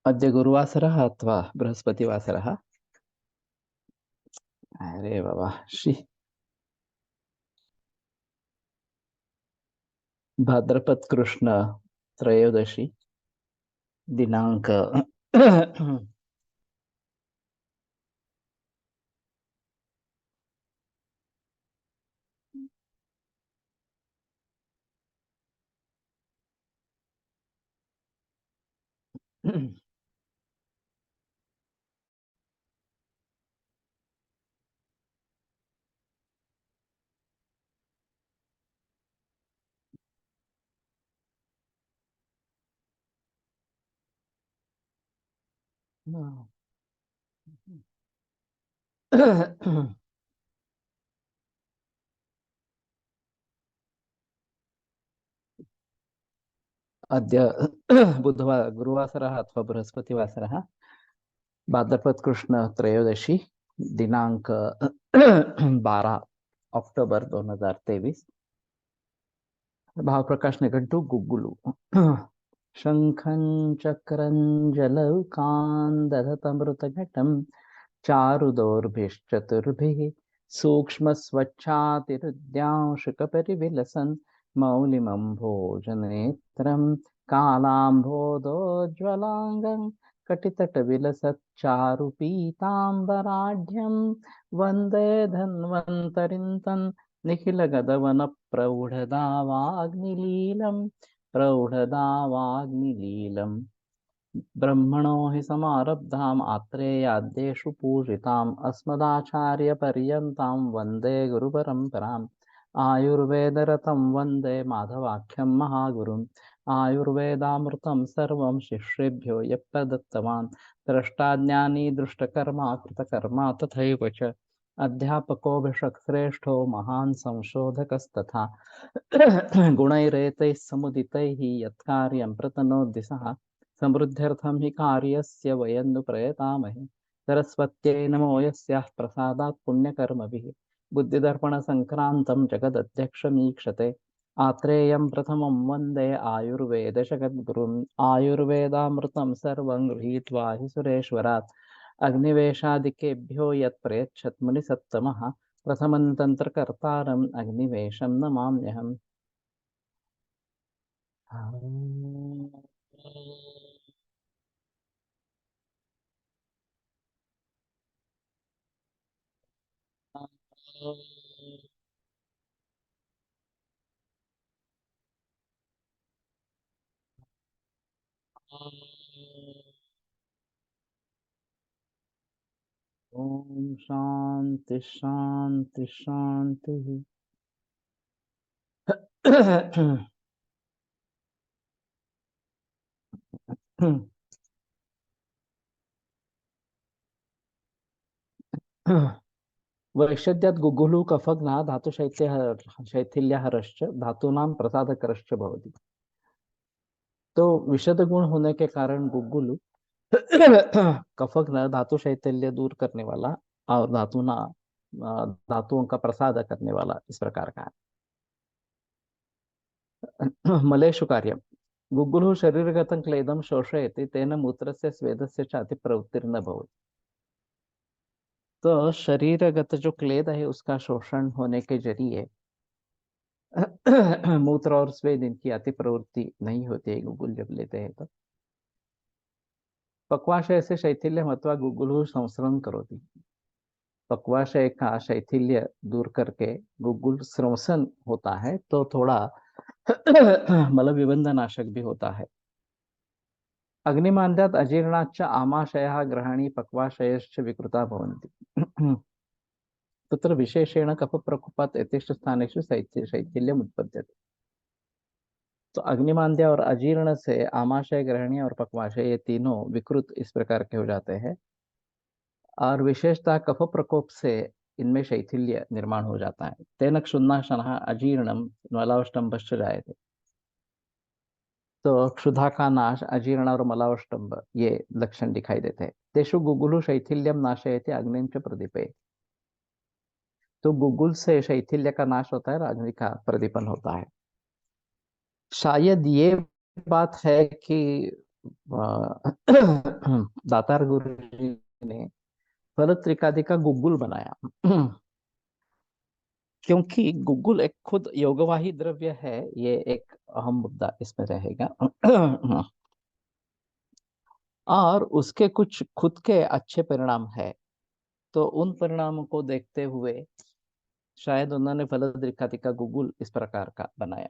अद्य गुरुवासरः अथवा बृहस्पतिवासरः। अरे बाबा श्री भाद्रपद कृष्ण त्रयोदशी दिनांक अद्य बुधवार गुरुवासरः अथवा बृहस्पतिवासरः भाद्रपद कृष्ण त्रयोदशी दिनांक 12 अक्टोबर 2023। भाव प्रकाश निघंटु गुग्गुलु। शंखं चक्रं जलौकान् दधतमृतघटं चारुदौर्भिश्चतुर्भिः सूक्ष्मस्वच्छातिरुद्यांशुकपरिविलसन् मौलिमम्भोजनेत्रं कालाम्भोदोज्ज्वलाङ्गं कटितटविलसच्चारुपीताम्बराढ्यं वन्दे धन्वन्तरिं तन् निखिलगदवनप्रौढदावाग्निलीलम् ब्रह्मणो हि समारब्धाम् आत्रेयाद्येषु पूजिताम् अस्मदाचार्यपर्यन्तां वन्दे गुरुपरम्पराम् आयुर्वेदरतं वन्दे माधवाख्यं महागुरुम् आयुर्वेदामृतं सर्वं शिष्येभ्यो यः प्रदत्तवान् द्रष्टाज्ञानी दृष्टकर्मा कृतकर्मा तथैव च अध्यापकोऽभिषक्श्रेष्ठो महान् संशोधकस्तथा गुणैरेतैः समुदितैः यत्कार्यं प्रतनोति सः समृद्ध्यर्थं हि कार्यस्य वयं नु प्रयतामहे सरस्वत्यै नमो यस्याः प्रसादात् पुण्यकर्मभिः बुद्धिदर्पणसङ्क्रान्तं जगदध्यक्षमीक्षते आत्रेयं प्रथमं वन्दे आयुर्वेदजगद्गुरुम् आयुर्वेदामृतं सर्वं गृहीत्वा हि सुरेश्वरात् अग्निवेशादिकेभ्यो यत् प्रयच्छत् मुनिसत्तमः प्रथमं तन्त्रकर्तारम् अग्निवेशं नमाम्यहम्। ओम शांति शांति शांति। वैषद्यात् गुगुलु कफग्ना धातु शैथिल्यहरश्च धातूनां प्रसादकरश्च भवति। तो विशद गुण होने के कारण गुगुलु कफग्न धातु शैथिल्य दूर करने वाला और धातुओं का प्रसाद करने वाला इस प्रकार का है। मलेषु कार्यम गुग्गुलु शरीरगतं क्लेदं शोषयति तेन मूत्रस्य स्वेदस्य च अतिप्रवृत्तिर्न भवति। तो शरीरगत जो क्लेद है उसका शोषण होने के जरिए मूत्र और स्वेद इनकी अति प्रवृत्ति नहीं होती है गुग्गुल जब लेते हैं तो। पक्वाशय से शैथिल्य अथवा गुग्गुल संस्रण करोति। पक्वाशय का शैथिल्य दूर करके गुग्गुल श्रवसन होता है तो थोड़ा मल विबंध नाशक भी होता है। अग्निमान्द्यात् अजीर्णाच्च आमाशयः ग्रहणी पक्वाशयश्च विकृता भवन्ति। तत्र विशेषेण कफप्रकोपात् एतेषु स्थानेषु शैथिल्यम् उत्पद्यते। तो अग्निमांद्य और अजीर्ण से आमाशय ग्रहणी और पक्वाशय ये तीनों विकृत इस प्रकार के हो जाते हैं और विशेषतः कफ प्रकोप से इनमें शैथिल्य निर्माण हो जाता है। तेन क्षुन्नाशनः अजीर्णम मलावष्टम्भश्च जायते। तो क्षुधा का नाश अजीर्ण और मलावष्टम्भ ये लक्षण दिखाई देते हैं। तेषु गुगुलु शैथिल्यम नाशयते अग्निं च प्रदीपे। तो गुगुल से शैथिल्य का नाश होता है और अग्नि का प्रदीपन होता है। शायद ये बात है कि दातार गुरु जी ने फल त्रिकादि का गुग्गुल बनाया। क्योंकि गुग्गुल एक खुद योगवाही द्रव्य है, ये एक अहम मुद्दा इसमें रहेगा। और उसके कुछ खुद के अच्छे परिणाम है, तो उन परिणामों को देखते हुए शायद उन्होंने फलद्रिकाति का गुग्गुल इस प्रकार का बनाया।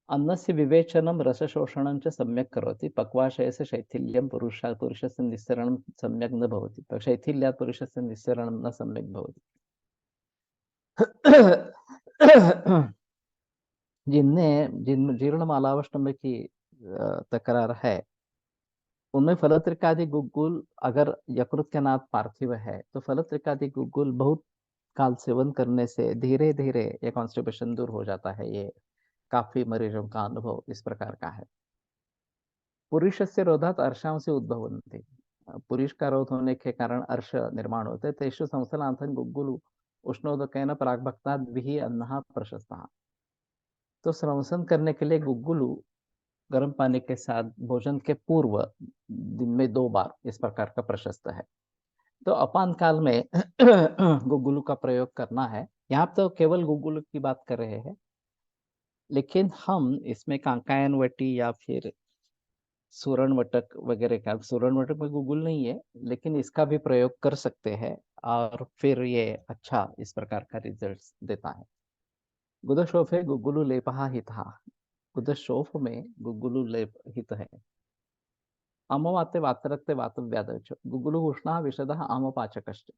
अन्नस्य विवेचनं रसशोषणं च सम्यक् करोति, पक्वाशयस्य शैथिल्यं पुरुषस्य निस्सरणं सम्यक् न भवति, शैथिल्यात् पुरुषस्य निस्सरणं न सम्यक् भवति। जिन जीर्णमालावष्टम्भ की तकरार है, उनमें फलत्रिकादि गुग्गुल अगर यकृत के नाथ पार्थिव है, तो फलत्रिकादि गुग्गुल बहुत काल सेवन करने से धीरे धीरे ये कॉन्स्टिपेशन दूर हो जाता है। ये काफी मरीजों का अनुभव इस प्रकार का है। पुरुषस्य रोधात् अर्षांसि उद्भवन्ति, पुरुष का रोध होने के कारण अर्ष निर्माण होते, तेषु संस्थानार्थं गुग्गुल उष्णोदकेन प्राग्भक्ताद् विहि अन्नः प्रशस्तः। तो श्रवसन करने के लिए गुग्गुलू गर्म पानी के साथ भोजन के पूर्व दिन में 2 बार इस प्रकार का प्रशस्त है। तो अपान काल में गुग्गुलू का प्रयोग करना है। यहाँ तो केवल गुग्गुलू की बात कर रहे हैं, लेकिन हम इसमें कांकायन वटी या फिर सूरण वटक वगैरह का, सूरण वटक में गुग्गुल नहीं है, लेकिन इसका भी प्रयोग कर सकते हैं और फिर ये अच्छा इस प्रकार का रिजल्ट देता है। गुदशोफे गुग्गुलू लेपहा हितः, गुदशोफ में गुग्गुलू लेप हित है। अमवाते वातरक्ते वातव्यादच, गुग्गुलु उष्णः विशदः आमपाचकश्च,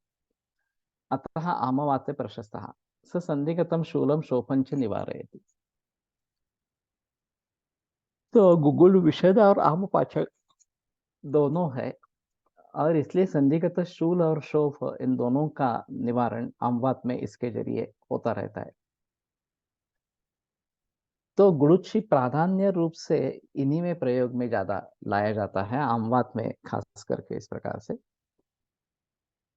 अतः आमवाते प्रशस्तः, स संदिग्धं शूलं शोफं च निवारयति। तो गुग्गुलु विशद और आमपाचक दोनों है, और इसलिए संदिग्ध शूल और शोफ इन दोनों का निवारण आमवात में इसके जरिए होता रहता है। तो गुड़ुची प्राधान्य रूप से इन्हीं में प्रयोग में ज्यादा लाया जाता है, आमवात में खास करके इस प्रकार से।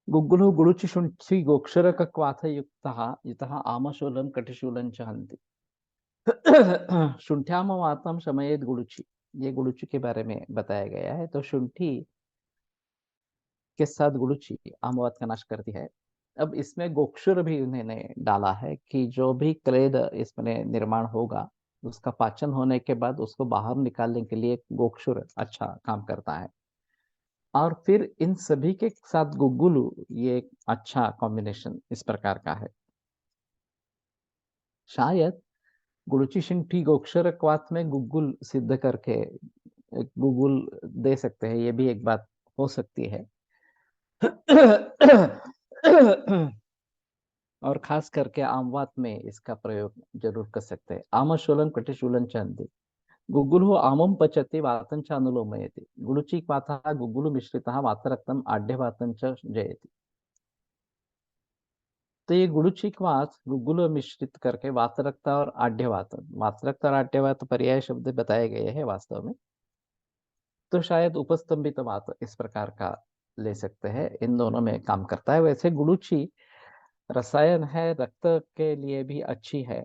गुग्गुलु गुड़ुचि शुंठी गोक्षरकक्वाथ युक्तः युतः आमशूलं कटिशूलं च हन्ति। शुंठ्याम वातम शमयेत गुड़ुचि, ये गुड़ुचि के बारे में बताया गया है। तो शुंठी के साथ गुड़ुचि आमवात का नाश करती है। अब इसमें गोक्षुर भी उन्होंने डाला है कि जो भी क्लेद इसमें निर्माण होगा, उसका पाचन होने के बाद उसको बाहर निकालने के लिए गोक्षुर अच्छा काम करता है। और फिर इन सभी के साथ गुग्गुलू, ये एक अच्छा कॉम्बिनेशन इस प्रकार का है। शायद गुड़ुचि शिंठी गोक्षरक्वाथ में गुग्गुल सिद्ध करके एक गुग्गुल दे सकते हैं, ये भी एक बात हो सकती है। और खास करके आमवात में इसका प्रयोग जरूर कर सकते हैं। आमशूलन कटिशूलन चंदी, गुग्गुलु आमं पचति वातं च अनुलोमयति, गुडुचि क्वाथः गुग्गुलु मिश्रितः वातरक्तम आढ्यवातं च जयति। तो ये गुडुचि क्वाथ गुग्गुलु मिश्रित करके वातरक्त और आढ्यवातन, वातरक्त और आढ्यवात पर्याय शब्द बताए गए हैं वास्तव में। तो शायद उपस्तंभित वात इस प्रकार का ले सकते हैं, इन दोनों में काम करता है। वैसे गुडुचि रसायन है, रक्त के लिए भी अच्छी है,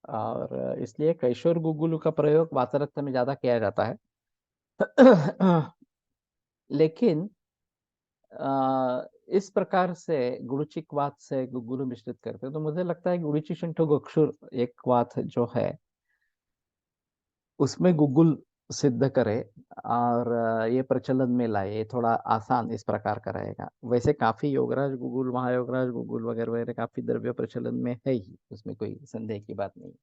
और इसलिए कैशोर गुग्गुलु का प्रयोग वातरक्त में ज्यादा किया जाता है। लेकिन इस प्रकार से गुरुचि क्वाथ से गुग्गुलु मिश्रित करते हैं, तो मुझे लगता है गुरुचि शंठो गोक्षुर एक क्वाथ जो है उसमें गुग्गुल सिद्ध करे और ये प्रचलन में लाए, ये थोड़ा आसान इस प्रकार का रहेगा। वैसे काफी योगराज गुग्गुल, महायोगराज गुग्गुल वगैरह वगैरह काफी द्रव्य प्रचलन में है ही, उसमें कोई संदेह की बात नहीं।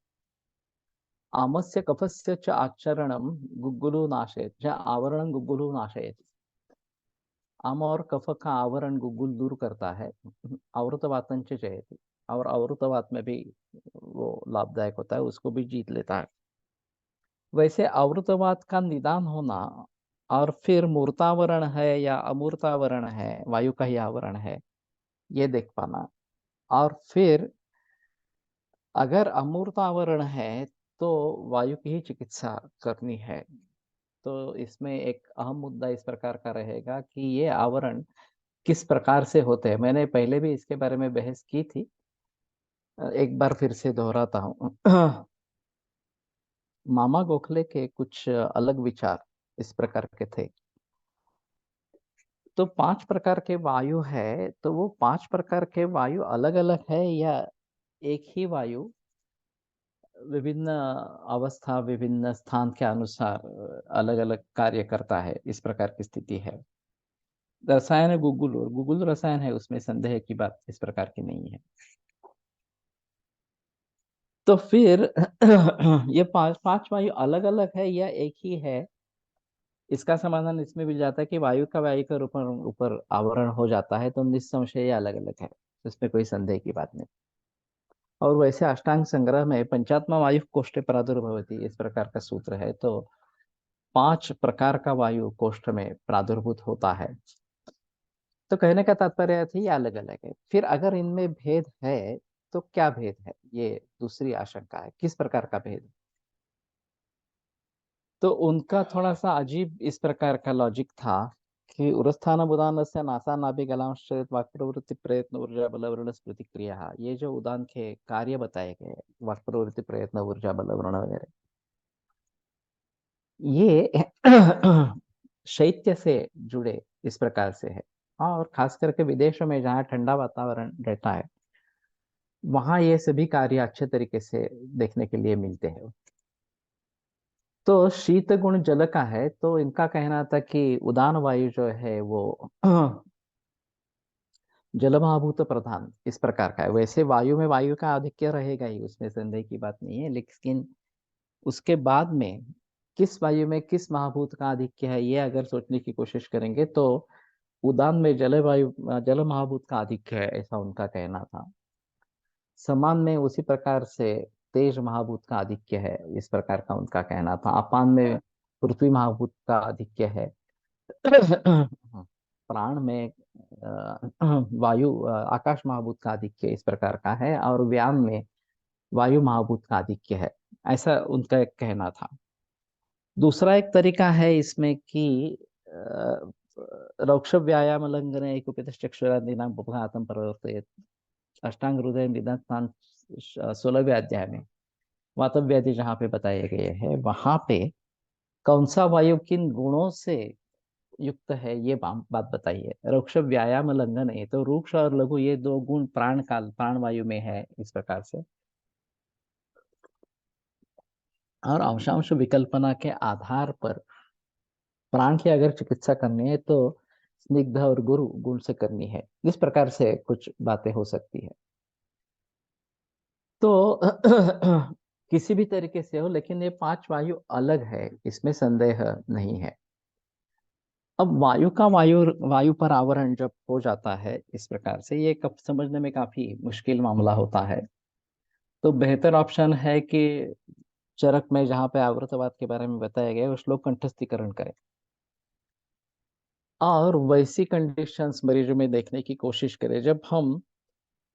आमस्य कफस्य च आचरणं गुग्गुलु नाशयति, च आवरणं गुग्गुलु नाशयति। आम और कफ का आवरण गुग्गुल दूर करता है। आवृतवातन च जयति, और आवृतवात में भी वो लाभदायक होता है, उसको भी जीत लेता है। वैसे आवृतवात का निदान होना और फिर मूर्तावरण है या अमूर्तावरण है, वायु का ही आवरण है, ये देख पाना। और फिर अगर अमूर्तावरण है तो वायु की ही चिकित्सा करनी है। तो इसमें एक अहम मुद्दा इस प्रकार का रहेगा कि ये आवरण किस प्रकार से होते हैं। मैंने पहले भी इसके बारे में बहस की थी, एक बार फिर से दोहराता हूँ। मामा गोखले के कुछ अलग विचार इस प्रकार के थे। तो 5 प्रकार के वायु है, तो वो 5 प्रकार के वायु अलग अलग है या एक ही वायु विभिन्न अवस्था, विभिन्न स्थान के अनुसार अलग अलग कार्य करता है, इस प्रकार की स्थिति है। रसायन है गूगल, और गूगल रसायन है, उसमें संदेह की बात इस प्रकार की नहीं है। तो फिर ये पांच पांच वायु अलग अलग है या एक ही है, इसका समाधान इसमें भी जाता है कि वायु का ऊपर ऊपर आवरण हो जाता है, तो निस्संशय ये अलग अलग है, इसमें कोई संदेह की बात नहीं। और वैसे अष्टांग संग्रह में पंचात्मा वायु कोष्ठे प्रादुर्भवति, इस प्रकार का सूत्र है। तो 5 प्रकार का वायु कोष्ठ में प्रादुर्भूत होता है। तो कहने का तात्पर्य था ये अलग अलग है। फिर अगर इनमें भेद है तो क्या भेद है, ये दूसरी आशंका है, किस प्रकार का भेद। तो उनका थोड़ा सा अजीब इस प्रकार का लॉजिक था कि उरस्थान उदान से नासा नाभि गलांश वाक् प्रवृत्ति प्रयत्न ऊर्जा बल वर्ण स्मृति क्रिया, ये जो उदान के कार्य बताए गए, वाक् प्रवृत्ति प्रयत्न ऊर्जा बल वर्ण वगैरह, ये शैत्य से जुड़े इस प्रकार से है। और खास करके विदेशों में जहाँ ठंडा वातावरण रहता है, वहां ये सभी कार्य अच्छे तरीके से देखने के लिए मिलते हैं। तो शीत गुण जल का है, तो इनका कहना था कि उदान वायु जो है वो जलमहाभूत प्रधान इस प्रकार का है। वैसे वायु में वायु का आधिक्य रहेगा ही, उसमें संदेह की बात नहीं है, लेकिन उसके बाद में किस वायु में किस महाभूत का आधिक्य है, ये अगर सोचने की कोशिश करेंगे तो उदान में जल महाभूत का आधिक्य है, ऐसा उनका कहना था। समान में उसी प्रकार से तेज महाभूत का आधिक्य है, इस प्रकार का उनका कहना था। अपान में पृथ्वी महाभूत का आधिक्य है। प्राण में वायु आकाश महाभूत का आधिक्य इस प्रकार का है, और व्यान में वायु महाभूत का आधिक्य है, ऐसा उनका एक कहना था। दूसरा एक तरीका है इसमें कि रौक्ष व्यायाम लंघन एक चक्षुरादीनां उपघातम प्रवर्तयेत्, अष्टांग हृदय निदान स्थान 16वें अध्याय में वातव्याधि जहाँ पे बताए गए हैं, वहां पे कौन सा वायु किन गुणों से युक्त है ये बात बताइए। रुक्ष व्यायाम लंघन है, तो रुक्ष और लघु ये दो गुण प्राण काल प्राण वायु में है इस प्रकार से। और अंशांश विकल्पना के आधार पर प्राण की अगर चिकित्सा करनी है तो स्निग्ध और गुरु गुण से करनी है, इस प्रकार से कुछ बातें हो सकती है। तो किसी भी तरीके से हो, लेकिन ये 5 वायु अलग है, इसमें संदेह नहीं है। अब वायु का वायु पर आवरण जब हो जाता है इस प्रकार से, ये कब समझने में काफी मुश्किल मामला होता है। तो बेहतर ऑप्शन है कि चरक में जहाँ पे आवृतवाद के बारे में बताया गया है, वो श्लोक कंठस्थीकरण करें और वैसी कंडीशंस मरीजों में देखने की कोशिश करें। जब हम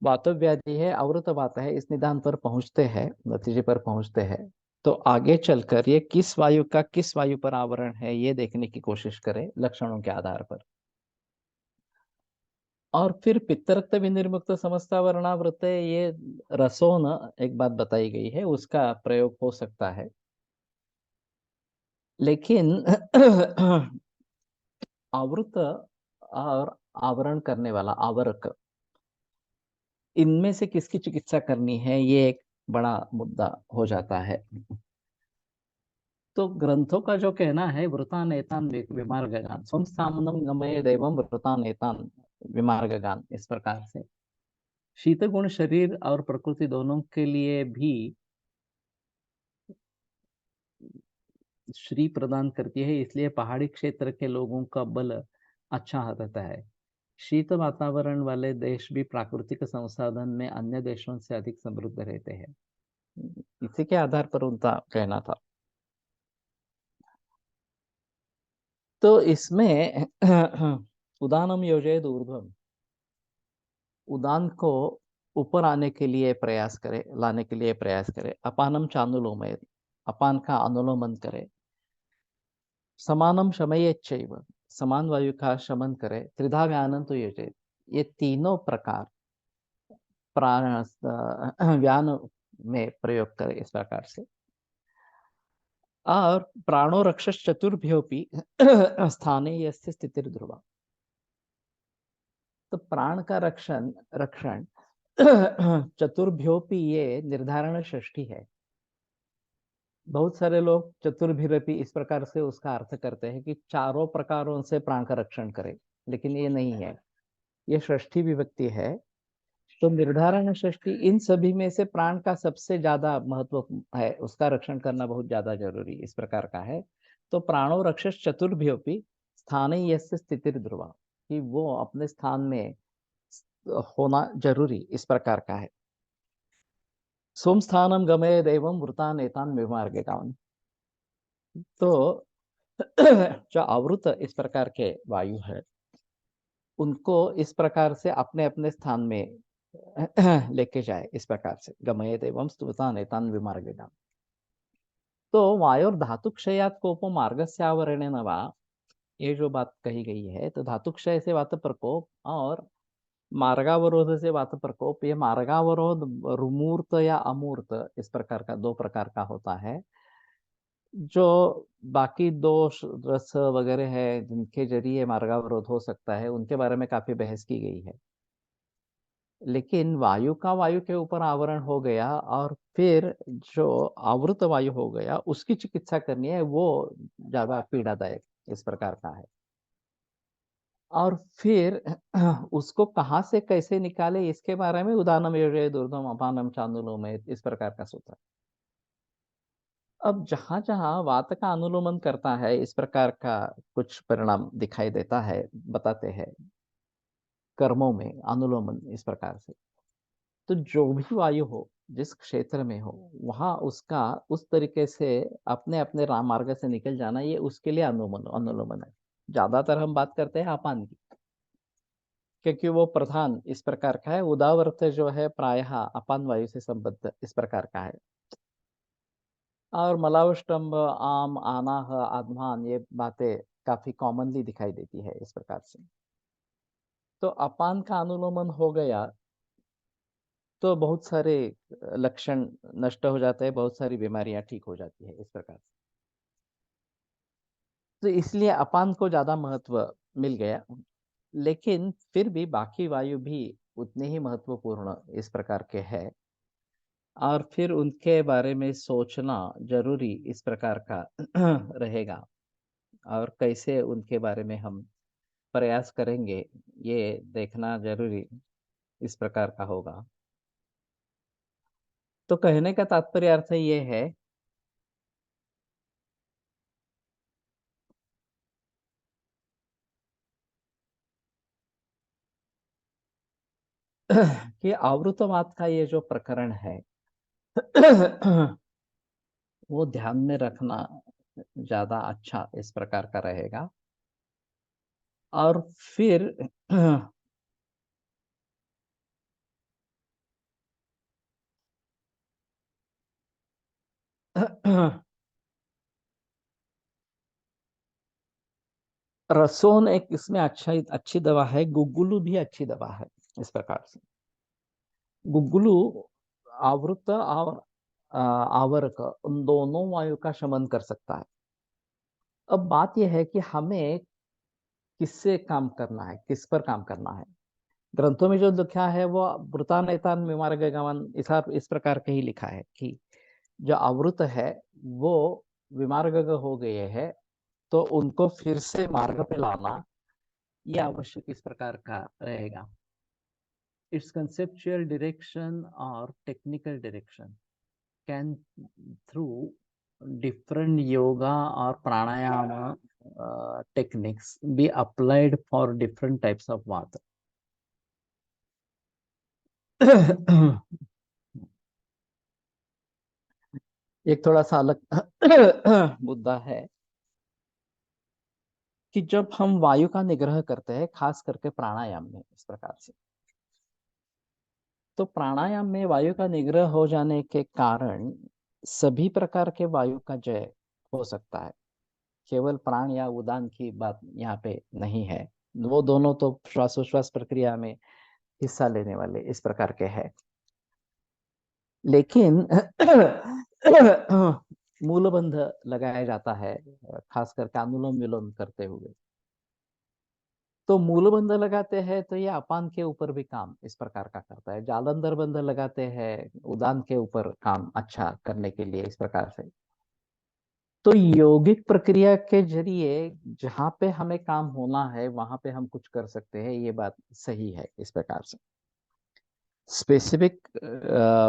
वातव्याधि है, आवृतवात है, इस निदान पर पहुंचते हैं, नतीजे पर पहुंचते हैं, तो आगे चलकर ये किस वायु का किस वायु पर आवरण है ये देखने की कोशिश करें लक्षणों के आधार पर। और फिर पित्तरक्त विनिर्मुक्त समस्ता वर्णावृत, ये रसोन एक बात बताई गई है, उसका प्रयोग हो सकता है। लेकिन आवृत और आवरण करने वाला आवरक, इनमें से किसकी चिकित्सा करनी है ये एक बड़ा मुद्दा हो जाता है। तो ग्रंथों का जो कहना है, वृतानेतान विमार्गगान संस्थानम गमये देवम वृतानेतान विमार्गगान, इस प्रकार से शीत गुण शरीर और प्रकृति दोनों के लिए भी श्री प्रदान करती है, इसलिए पहाड़ी क्षेत्र के लोगों का बल अच्छा रहता है। शीत वातावरण वाले देश भी प्राकृतिक संसाधन में अन्य देशों से अधिक समृद्ध रहते हैं, इसी के आधार पर उनका कहना था। तो इसमें उदानम योजयेद ऊर्ध्वम, उदान को ऊपर आने के लिए प्रयास करे, लाने के लिए प्रयास करे। अपानम चानुलोमय, अपान का अनुलोमन करे। समानम शमयेच्छैव, समान वायु का शमन करे। त्रिधा व्यानम तो योजयेद, ये तीनों प्रकार प्राण व्यान में प्रयोग करे इस प्रकार से। और प्राणो रक्षस चतुर्भ्योपि स्थाने यस्य स्थितिर्ध्रुवा। तो प्राण का रक्षण रक्षण चतुर्भ्योपि ये निर्धारण षष्ठी है। बहुत सारे लोग चतुर्भिरपि इस प्रकार से उसका अर्थ करते हैं कि चारों प्रकारों से प्राण का रक्षण करे, लेकिन ये नहीं है, ये षष्ठी विभक्ति है। तो निर्धारण षष्ठी इन सभी में से प्राण का सबसे ज्यादा महत्व है, उसका रक्षण करना बहुत ज्यादा जरूरी इस प्रकार का है। तो प्राणो रक्षस चतुर्भ्योपि स्थाने यस्य स्थितिर ध्रुवा, कि वो अपने स्थान में होना जरूरी इस प्रकार का है। सोम स्थानम गमय देवम वृतान एतान विमार्गे कावन। तो जो आवृत इस प्रकार के वायु है, उनको इस प्रकार से अपने अपने स्थान में लेके जाए, इस प्रकार से गमयेत एवं स्तुतान एतान विमार्गेण। तो वायोर धातु क्षयात कोपो मार्गस्य आवरणेन वा, ये जो बात कही गई है, तो धातु क्षय से वात प्रकोप और मार्गावरोध से वात प्रकोप, ये मार्गावरोध रुमूर्त या अमूर्त इस प्रकार का, दो प्रकार का होता है। जो बाकी दो रस वगैरह है जिनके जरिए मार्गावरोध हो सकता है, उनके बारे में काफी बहस की गई है। लेकिन वायु का वायु के ऊपर आवरण हो गया और फिर जो आवृत वायु हो गया, उसकी चिकित्सा करनी है, वो ज्यादा पीड़ादायक इस प्रकार का है। और फिर उसको कहाँ से कैसे निकाले, इसके बारे में उदानम योजय दुर्गम अपानम चांदुलोम इस प्रकार का सूत्र। अब जहां जहां वात का अनुलोमन करता है, इस प्रकार का कुछ परिणाम दिखाई देता है, बताते हैं कर्मों में अनुलोमन इस प्रकार से। तो जो भी वायु हो, जिस क्षेत्र में हो, वहां उसका उस तरीके से अपने अपने राम मार्ग से निकल जाना, ये उसके लिए अनुलोमन अनुलोमन है। ज्यादातर हम बात करते हैं अपान की, क्योंकि वो प्रधान इस प्रकार का है। उदावर्त जो है प्रायः अपान वायु से संबद्ध इस प्रकार का है। और मलावष्टम्भ, आम, आनाह, आत्मान, ये बातें काफी कॉमनली दिखाई देती है इस प्रकार से। तो अपान का अनुलोमन हो गया तो बहुत सारे लक्षण नष्ट हो जाते हैं, बहुत सारी बीमारियां ठीक हो जाती है इस प्रकार से। तो इसलिए अपान को ज्यादा महत्व मिल गया। लेकिन फिर भी बाकी वायु भी उतने ही महत्वपूर्ण इस प्रकार के है, और फिर उनके बारे में सोचना जरूरी इस प्रकार का रहेगा। और कैसे उनके बारे में हम प्रयास करेंगे, ये देखना जरूरी इस प्रकार का होगा। तो कहने का तात्पर्य अर्थ ये है कि आवृतवाद का ये जो प्रकरण है वो ध्यान में रखना ज्यादा अच्छा इस प्रकार का रहेगा। और फिर रसोन एक इसमें अच्छी दवा है, गुग्गुलू भी अच्छी दवा है इस प्रकार से। गुग्गुलू आवृत और आवर्क, उन दोनों वायु का शमन कर सकता है। अब बात यह है कि हमें किससे काम करना है, किस पर काम करना है। ग्रंथों में जो लिखा है वो वृतानेतान विमार्ग गमन इस प्रकार के ही लिखा है कि जो आवृत है वो विमार्ग हो गए हैं, तो उनको फिर से मार्ग पे लाना ये आवश्यक इस प्रकार का रहेगा। इट्स कंसेप्चुअल डायरेक्शन और technical direction can through different yoga or pranayama techniques be applied for different types of vata. एक थोड़ा सा अलग मुद्दा है कि जब हम वायु का निग्रह करते हैं, खास करके प्राणायाम में इस प्रकार से, तो प्राणायाम में वायु का निग्रह हो जाने के कारण सभी प्रकार के वायु का जय हो सकता है। केवल प्राण या उदान की बात यहाँ पे नहीं है, वो दोनों तो श्वासोश्वास प्रक्रिया में हिस्सा लेने वाले इस प्रकार के हैं। लेकिन मूलबंध लगाया जाता है, खास करके अनुलोम विलोम करते हुए। तो मूलबंध लगाते हैं तो ये अपान के ऊपर भी काम इस प्रकार का करता है। जालंधर बंध लगाते हैं उदान के ऊपर काम अच्छा करने के लिए, इस प्रकार से। तो यौगिक प्रक्रिया के जरिए जहाँ पे हमें काम होना है वहां पे हम कुछ कर सकते हैं, ये बात सही है इस प्रकार से। स्पेसिफिक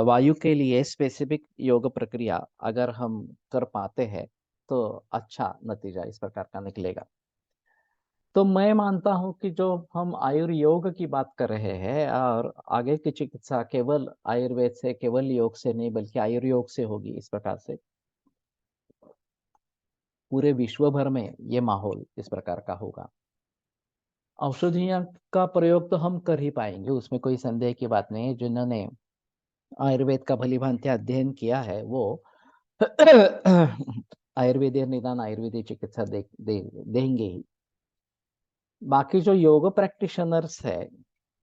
वायु के लिए स्पेसिफिक योग प्रक्रिया अगर हम कर पाते हैं तो अच्छा नतीजा इस प्रकार का निकलेगा। तो मैं मानता हूं कि जो हम आयुर्योग की बात कर रहे हैं, और आगे की चिकित्सा केवल आयुर्वेद से, केवल योग से नहीं बल्कि आयुर्योग से होगी, इस प्रकार से पूरे विश्व भर में ये माहौल इस प्रकार का होगा। औषधियों का प्रयोग तो हम कर ही पाएंगे, उसमें कोई संदेह की बात नहीं है। जिन्होंने आयुर्वेद का भली भांति अध्ययन किया है वो आयुर्वेदीय निदान, आयुर्वेदिक चिकित्सा देंगे ही। बाकी जो योग प्रैक्टिशनर्स है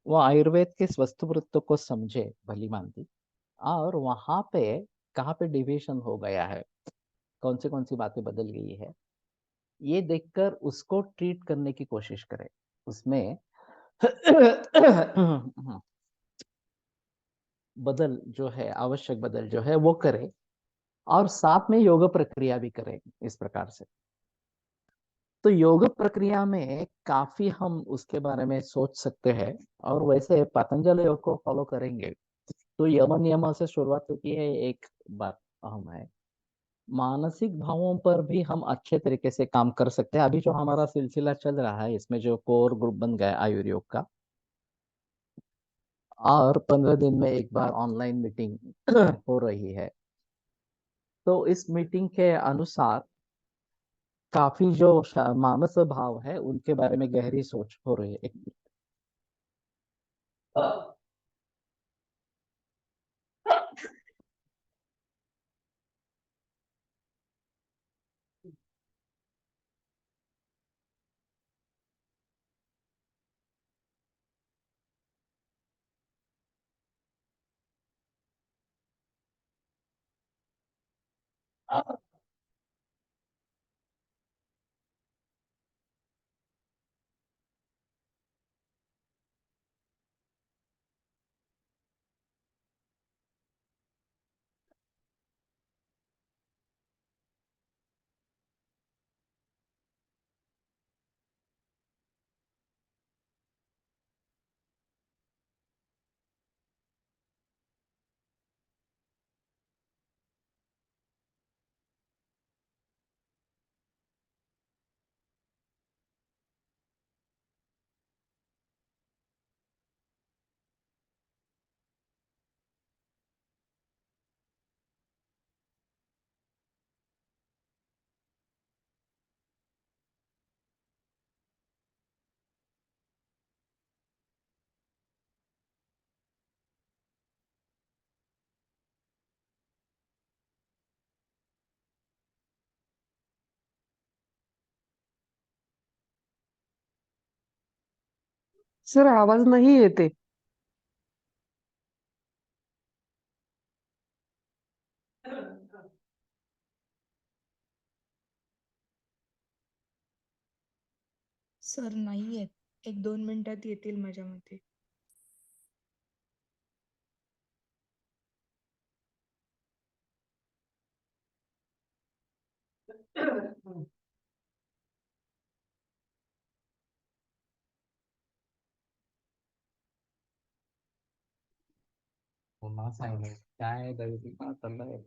वो आयुर्वेद के वस्तुवृत्त को समझे भली भांति, और वहां पे कहाँ पे डिविएशन हो गया है, कौन सी बातें बदल गई है, ये देखकर उसको ट्रीट करने की कोशिश करें। उसमें बदल जो है, आवश्यक बदल जो है वो करें, और साथ में योग प्रक्रिया भी करें इस प्रकार से। तो योग प्रक्रिया में काफी हम उसके बारे में सोच सकते हैं। और वैसे पतंजलि योग को फॉलो करेंगे तो यम नियम से शुरुआत होती है, एक बात अहम है। मानसिक भावों पर भी हम अच्छे तरीके से काम कर सकते हैं। अभी जो हमारा सिलसिला चल रहा है इसमें जो कोर ग्रुप बन गया है आयुर्योग का, और 15 दिन में एक बार ऑनलाइन मीटिंग हो रही है, तो इस मीटिंग के अनुसार काफी जो मानस भाव है उनके बारे में गहरी सोच हो रही है। सर आवाज नाही येते. सर नाही आहेत. 1-2 मिनिटात येतील माझ्या मते. पुन्हा सांगितलं काय दळवी चाललंय.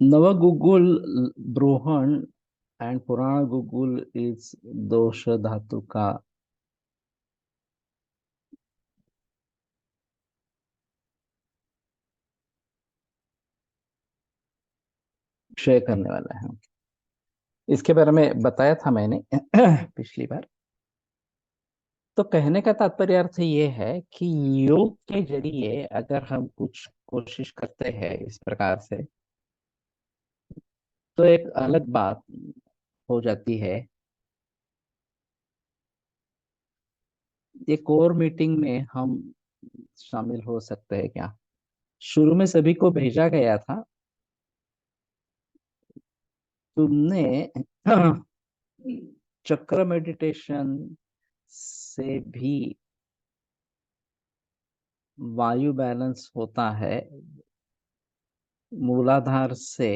नव guggul ब्रोहण and Purana guggul is दोष धातु का क्षय करने वाला है। इसके बारे में बताया था मैंने पिछली बार। तो कहने का तात्पर्य अर्थ ये है कि योग के जरिए अगर हम कुछ कोशिश करते हैं इस प्रकार से, तो एक अलग बात हो जाती है। ये कोर मीटिंग में हम शामिल हो सकते हैं क्या? शुरू में सभी को भेजा गया था। तुमने चक्र मेडिटेशन से भी वायु बैलेंस होता है, मूलाधार से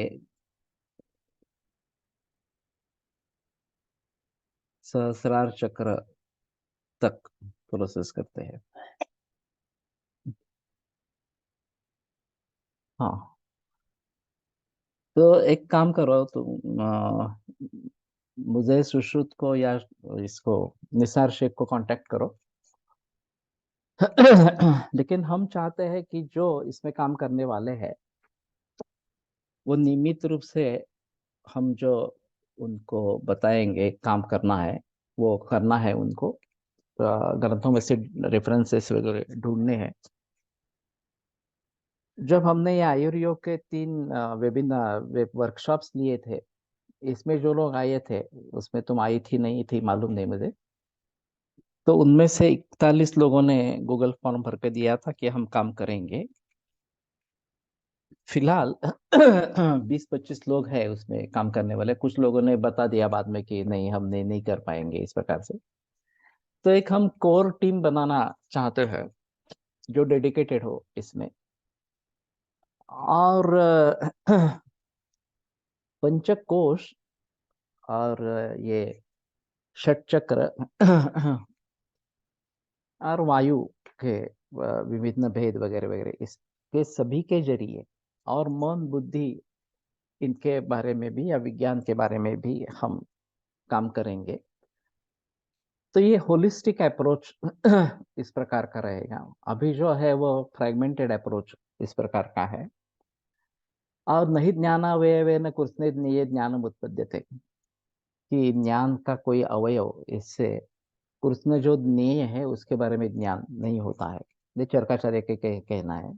सहस्रार चक्र तक प्रोसेस करते हैं। हाँ, तो एक काम करो तुम, मुझे सुश्रुत को या इसको निसार शेख को कांटेक्ट करो। लेकिन हम चाहते हैं कि जो इसमें काम करने वाले हैं वो नियमित रूप से हम जो उनको बताएंगे काम करना है वो करना है उनको। ग्रंथों में से रेफरेंसेस वगैरह ढूंढने हैं। जब हमने ये आयुर्योग के 3 वेबिनार वर्कशॉप्स लिए थे, इसमें जो लोग आए थे उसमें तुम आई थी नहीं थी मालूम नहीं मुझे। तो उनमें से 41 लोगों ने गूगल फॉर्म भर के दिया था कि हम काम करेंगे। फिलहाल 20-25 लोग हैं उसमें काम करने वाले। कुछ लोगों ने बता दिया बाद में कि नहीं, हमने नहीं कर पाएंगे इस प्रकार से। तो एक हम कोर टीम बनाना चाहते हैं जो डेडिकेटेड हो इसमें। और पंचकोश और ये षट चक्र और वायु के विभिन्न भेद वगैरह वगैरह, इसके सभी के जरिए और मन बुद्धि इनके बारे में भी या विज्ञान के बारे में भी हम काम करेंगे। तो ये होलिस्टिक अप्रोच इस प्रकार का रहेगा। अभी जो है वो फ्रेगमेंटेड अप्रोच इस प्रकार का है। और नहीं ज्ञानावयवेन कृत्स्नेज्ञेय ज्ञानम उत्पद्यते, कि ज्ञान का कोई अवयव इससे कृष्ण जो ज्ञेय है उसके बारे में ज्ञान नहीं होता है। ये चरकाचार्य के कहना है।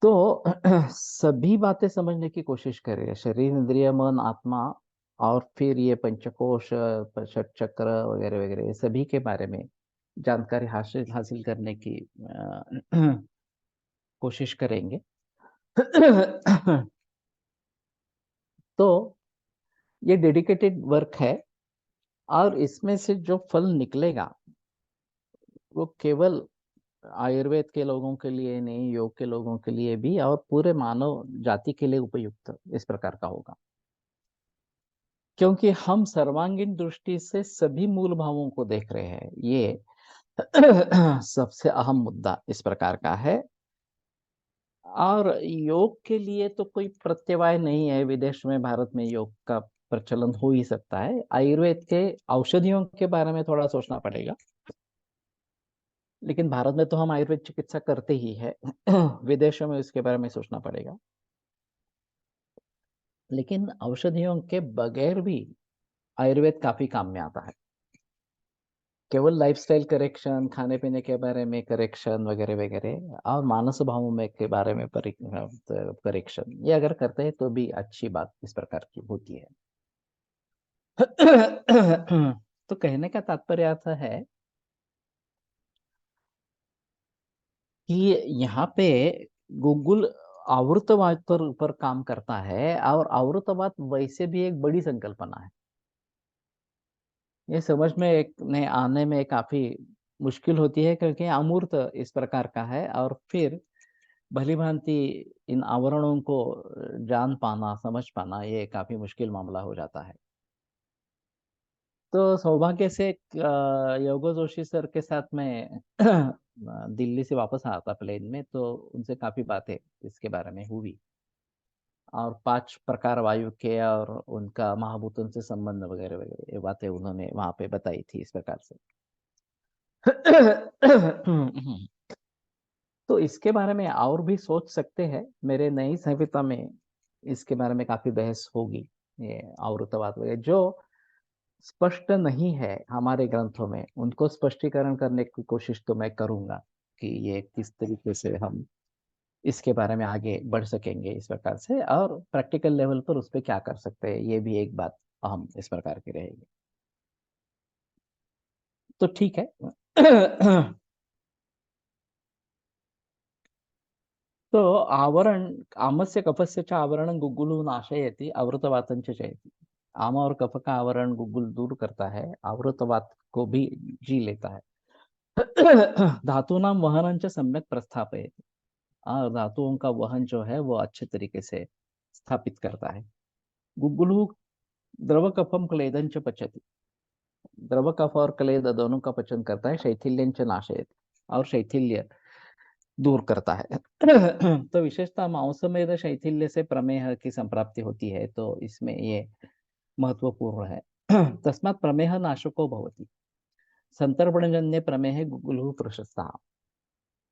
तो सभी बातें समझने की कोशिश करें, शरीर इंद्रिय मन आत्मा, और फिर ये पंचकोश षट चक्र वगैरह वगैरह, ये सभी के बारे में जानकारी हासिल हासिल करने की कोशिश करेंगे। तो ये डेडिकेटेड वर्क है और इसमें से जो फल निकलेगा वो केवल आयुर्वेद के लोगों के लिए नहीं, योग के लोगों के लिए भी और पूरे मानव जाति के लिए उपयुक्त इस प्रकार का होगा। क्योंकि हम सर्वांगीण दृष्टि से सभी मूल भावों को देख रहे हैं। ये सबसे अहम मुद्दा इस प्रकार का है। और योग के लिए तो कोई प्रत्यवाय नहीं है। विदेश में, भारत में योग का प्रचलन हो ही सकता है। आयुर्वेद के औषधियों के बारे में थोड़ा सोचना पड़ेगा, लेकिन भारत में तो हम आयुर्वेद चिकित्सा करते ही है। विदेशों में इसके बारे में सोचना पड़ेगा। लेकिन औषधियों के बगैर भी आयुर्वेद काफी काम में आता है। केवल लाइफस्टाइल करेक्शन, खाने पीने के बारे में करेक्शन वगैरह वगैरह, और मानस भावों में के बारे में करेक्शन, ये अगर करते हैं तो भी अच्छी बात इस प्रकार की होती है। तो कहने का तात्पर्य अर्थ है कि यहाँ पे गूगल आवृतवाद पर काम करता है, और आवृतवाद वैसे भी एक बड़ी संकल्पना है। ये समझ में ने आने में काफी मुश्किल होती है, क्योंकि अमूर्त इस प्रकार का है। और फिर भली भांति इन आवरणों को जान पाना, समझ पाना, ये काफी मुश्किल मामला हो जाता है। तो सौभाग्य से योगो जोशी सर के साथ मैं दिल्ली से वापस आया था प्लेन में, तो उनसे काफी बातें इसके बारे में हुई, और 5 प्रकार वायु के और उनका महाभूतों से संबंध वगैरह वगैरह ये बातें उन्होंने वहां पे बताई थी इस प्रकार से। तो इसके बारे में और भी सोच सकते हैं, मेरे नई संहिता में इसके बारे में काफी बहस होगी। ये आवृतवाद वगैरह जो स्पष्ट नहीं है हमारे ग्रंथों में, उनको स्पष्टीकरण करने की कोशिश तो मैं करूंगा कि ये किस तरीके से हम इसके बारे में आगे बढ़ सकेंगे इस प्रकार से, और प्रैक्टिकल लेवल पर उस पर क्या कर सकते हैं, ये भी एक बात अहम इस प्रकार की रहेगी। तो ठीक है। तो आवरण आमस्य कफस्य च आवरण गुग्गुलु नाशयति आवृतवातं च चयति। आम और कफ का आवरण गुग्गुल दूर करता है, आवृतवात को भी जी लेता है। धातूनां वहनं च सम्यक प्रस्थापयति। और धातुओं का वहन जो है वो अच्छे तरीके से स्थापित करता है। गुग्गुलु द्रव कफम क्लेदं च पचति। द्रव कफ और क्लेद दोनों का पचन करता है। शैथिल्यं च नाशयति, और शैथिल्य दूर करता है। तो विशेषतः मांसमेध शैथिल्य से प्रमेह की संप्राप्ति होती है, तो इसमें ये महत्वपूर्ण है। तस्मात् प्रमेह नाशको भवति। संतर्पणजन्य प्रमेह गुगुलु प्रशस्तः।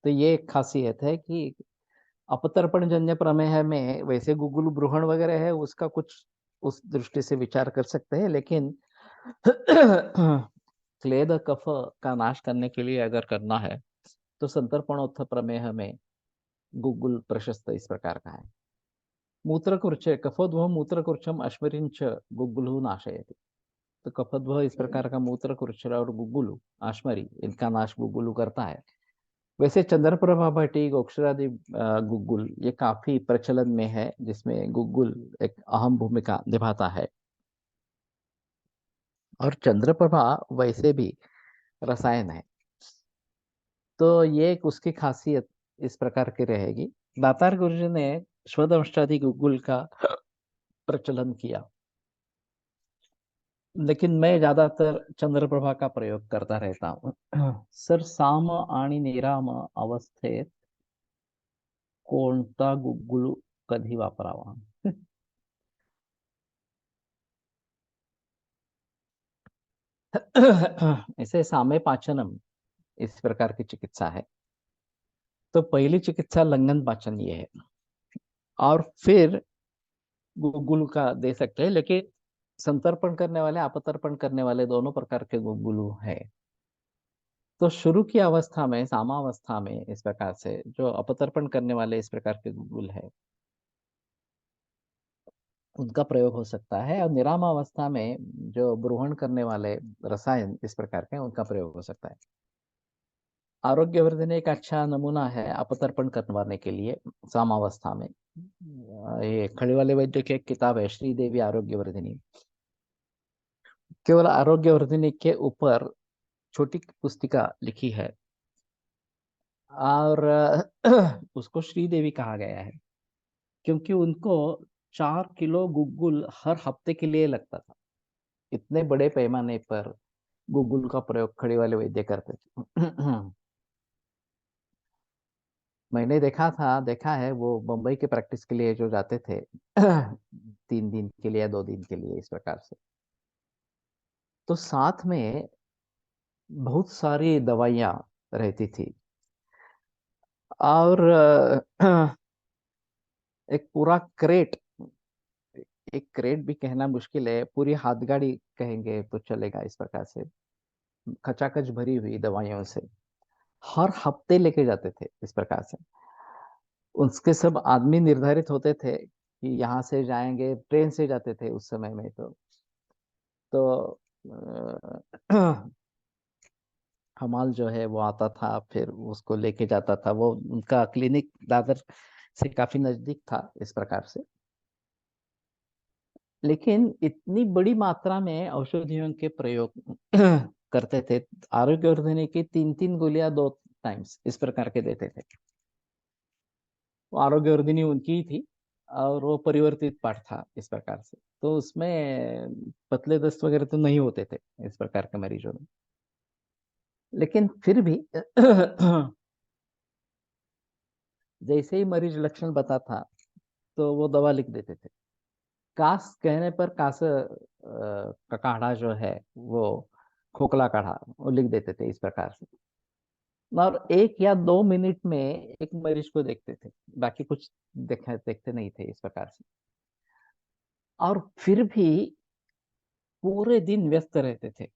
तो ये एक खासियत है कि अपतर्पणजन्य प्रमेह में वैसे गुगुलु ब्रूहण वगैरह है, उसका कुछ उस दृष्टि से विचार कर सकते हैं, लेकिन क्लेद कफ का नाश करने के लिए अगर करना है तो संतर्पणोत्थ प्रमेह में गुगुल प्रशस्त इस प्रकार का है। मूत्रकुर्चे कफोद्भव मूत्रकुर्चम अश्वरिंच गुग्गुलु नाशयति। तो कफोद्भव इस प्रकार का मूत्रकुर्च और गुग्गुलु अश्मरी, इनका नाश गुग्गुलु करता है। वैसे चंद्रप्रभा भट्टी गोक्षरादि गुग्गुल ये काफी प्रचलन में है, जिसमें गुग्गुल एक अहम भूमिका निभाता है। और चंद्रप्रभा वैसे भी रसायन है, तो ये एक उसकी खासियत इस प्रकार की रहेगी। दातार गुरुजी ने स्वदंशादि गुग्गुल का प्रचलन किया, लेकिन मैं ज्यादातर चंद्रप्रभा का प्रयोग करता रहता हूँ। सर साम आणि निराम अवस्थेत कोणता गुग्गुल कधी वापरावा? ऐसे सामे पाचनम इस प्रकार की चिकित्सा है। तो पहली चिकित्सा लंघन पाचन ये है, और फिर गुग्गुल का दे सकते हैं, लेकिन संतर्पण करने वाले अपतर्पण करने वाले दोनों प्रकार के गुग्गुलु है। तो शुरू की अवस्था में सामावस्था में इस प्रकार से जो अपतर्पण करने वाले इस प्रकार के गुग्गुल है, उनका प्रयोग हो सकता है। और निरामावस्था में जो ब्रूहण करने वाले रसायन इस प्रकार के, उनका प्रयोग हो सकता है। आरोग्यवर्धिनी एक अच्छा नमूना है अपतर्पण करवाने के लिए सामावस्था में। ये खड़ीवाले वैद्य की एक किताब है श्रीदेवी आरोग्यवर्धिनी। केवल आरोग्यवर्धिनी के ऊपर छोटी पुस्तिका लिखी है, और उसको श्रीदेवी कहा गया है क्योंकि उनको 4 किलो गुग्गुल हर हफ्ते के लिए लगता था। इतने बड़े पैमाने पर गुग्गुल का प्रयोग खड़े वाले वैद्य करते थे। मैंने देखा है वो मुंबई के प्रैक्टिस के लिए जो जाते थे 3 दिन के लिए या 2 दिन के लिए इस प्रकार से, तो साथ में बहुत सारी दवाइयाँ रहती थी, और एक पूरा क्रेट, एक क्रेट भी कहना मुश्किल है, पूरी हाथगाड़ी कहेंगे तो चलेगा इस प्रकार से, खचाखच भरी हुई दवाइयों से हर हफ्ते लेके जाते थे इस प्रकार से। उसके सब आदमी निर्धारित होते थे कि यहाँ से जाएंगे, ट्रेन से जाते थे उस समय में। तो हमाल जो है वो आता था, फिर उसको लेके जाता था। वो उनका क्लिनिक दादर से काफी नजदीक था इस प्रकार से। लेकिन इतनी बड़ी मात्रा में औषधियों के प्रयोग करते थे। आरोग्यवर्धिनी की 3-3 गोलियां 2 टाइम्स इस प्रकार के देते थे। वो आरोग्यवर्धिनी उनकी ही थी, और वो परिवर्तित पाठ था इस प्रकार से, तो उसमें पतले दस्त वगैरह तो नहीं होते थे इस प्रकार के मरीजों में। लेकिन फिर भी जैसे ही मरीज लक्षण बताता तो वो दवा लिख देते थे। कास कहने पर कास का काढ़ा जो है वो खोखला काढ़ा वो लिख देते थे इस प्रकार से। और 1 या 2 मिनट में एक मरीज को देखते थे, बाकी कुछ देखते नहीं थे इस प्रकार से। और फिर भी पूरे दिन व्यस्त रहते थे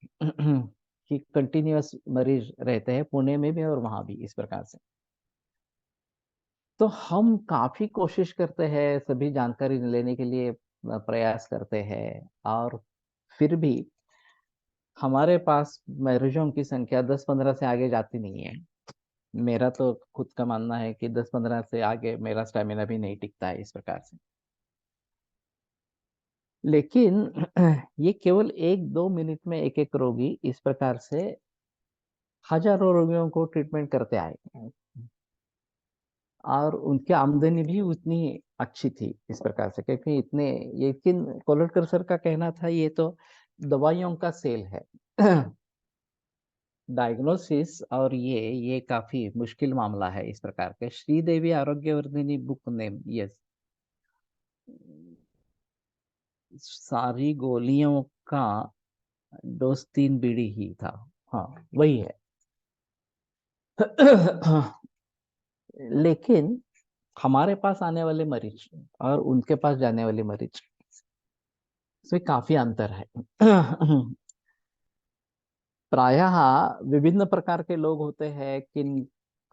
कि कंटिन्यूअस मरीज रहते हैं पुणे में भी और वहां भी इस प्रकार से। तो हम काफी कोशिश करते हैं, सभी जानकारी लेने के लिए प्रयास करते हैं, और फिर भी हमारे पास मरीजों की संख्या 10-15 से आगे जाती नहीं है। मेरा तो खुद का मानना है कि 10-15 से आगे मेरा स्टेमिना भी नहीं टिकता है इस प्रकार से। लेकिन ये केवल 1-2 मिनट में एक एक रोगी इस प्रकार से हजारों रोगियों को ट्रीटमेंट करते आए, और उनकी आमदनी भी उतनी अच्छी थी इस प्रकार से, क्योंकि इतने, लेकिन कोलटकर सर का कहना था ये तो दवाइयों का सेल है। डायग्नोसिस और ये काफी मुश्किल मामला है इस प्रकार के। Sridevi Arogyavardhini book name, yes, सारी गोलियों का डोज 3 बीड़ी ही था। हाँ, वही है। लेकिन हमारे पास आने वाले मरीज और उनके पास जाने वाले मरीज, इसमें काफी अंतर है। प्रायः विभिन्न प्रकार के लोग होते हैं, किन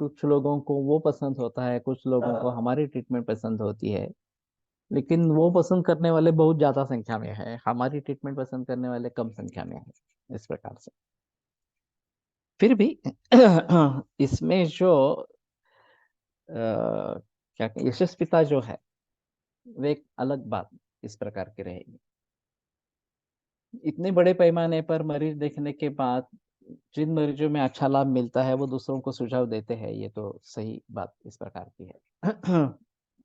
कुछ लोगों को वो पसंद होता है, कुछ लोगों को हमारी ट्रीटमेंट पसंद होती है। लेकिन वो पसंद करने वाले बहुत ज्यादा संख्या में है, हमारी ट्रीटमेंट पसंद करने वाले कम संख्या में है इस प्रकार से। फिर भी इसमें जो क्या यशस्विता जो है वो एक अलग बात इस प्रकार की रहेगी। इतने बड़े पैमाने पर मरीज देखने के बाद जिन मरीजों में अच्छा लाभ मिलता है वो दूसरों को सुझाव देते हैं, ये तो सही बात इस प्रकार की है।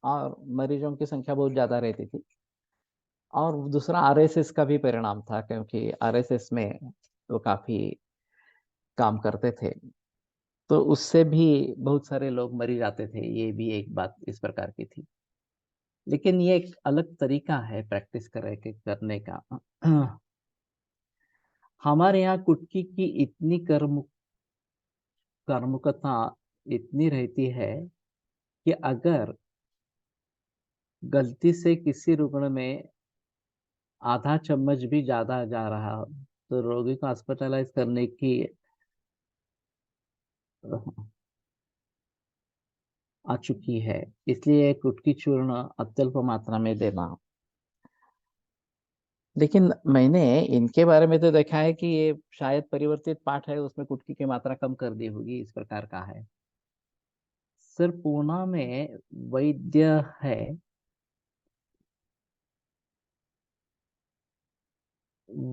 और मरीजों की संख्या बहुत ज्यादा रहती थी। और दूसरा आरएसएस का भी परिणाम था, क्योंकि आरएसएस में वो काफी काम करते थे, तो उससे भी बहुत सारे लोग मरी जाते थे, ये भी एक बात इस प्रकार की थी। लेकिन ये एक अलग तरीका है प्रैक्टिस करने का। हमारे यहाँ कुटकी की इतनी कर्मकता इतनी रहती है कि अगर गलती से किसी रुग्ण में आधा चम्मच भी ज्यादा जा रहा हो तो रोगी को हॉस्पिटलाइज करने की आ चुकी है। इसलिए कुटकी चूर्ण अत्यल्प मात्रा में देना। लेकिन मैंने इनके बारे में तो देखा है कि ये शायद परिवर्तित पाठ है, उसमें कुटकी की मात्रा कम कर दी होगी, इस प्रकार का है। सर पूना में वैद्य है,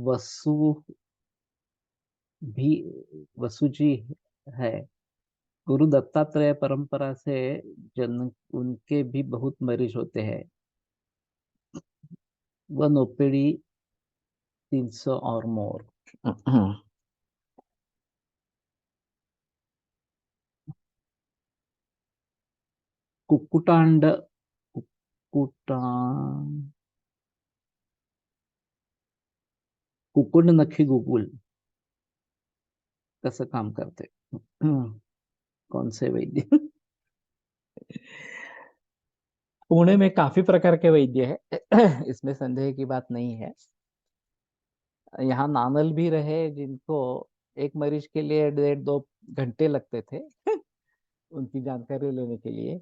वसु भी, वसु जी है। गुरु दत्तात्रेय परंपरा से जन उनके भी बहुत मरीज होते हैं। वह नोपेडी 300 और मोर। कुक्कुटांड, कुक्कुटा कुक्कुट नखी गुगुल कसं काम करते? कौन से वैद्य? पुणे में काफी प्रकार के वैद्य है, इसमें संदेह की बात नहीं है। यहाँ नानल भी रहे जिनको एक मरीज के लिए 1.5-2 घंटे लगते थे उनकी जानकारी लेने के लिए,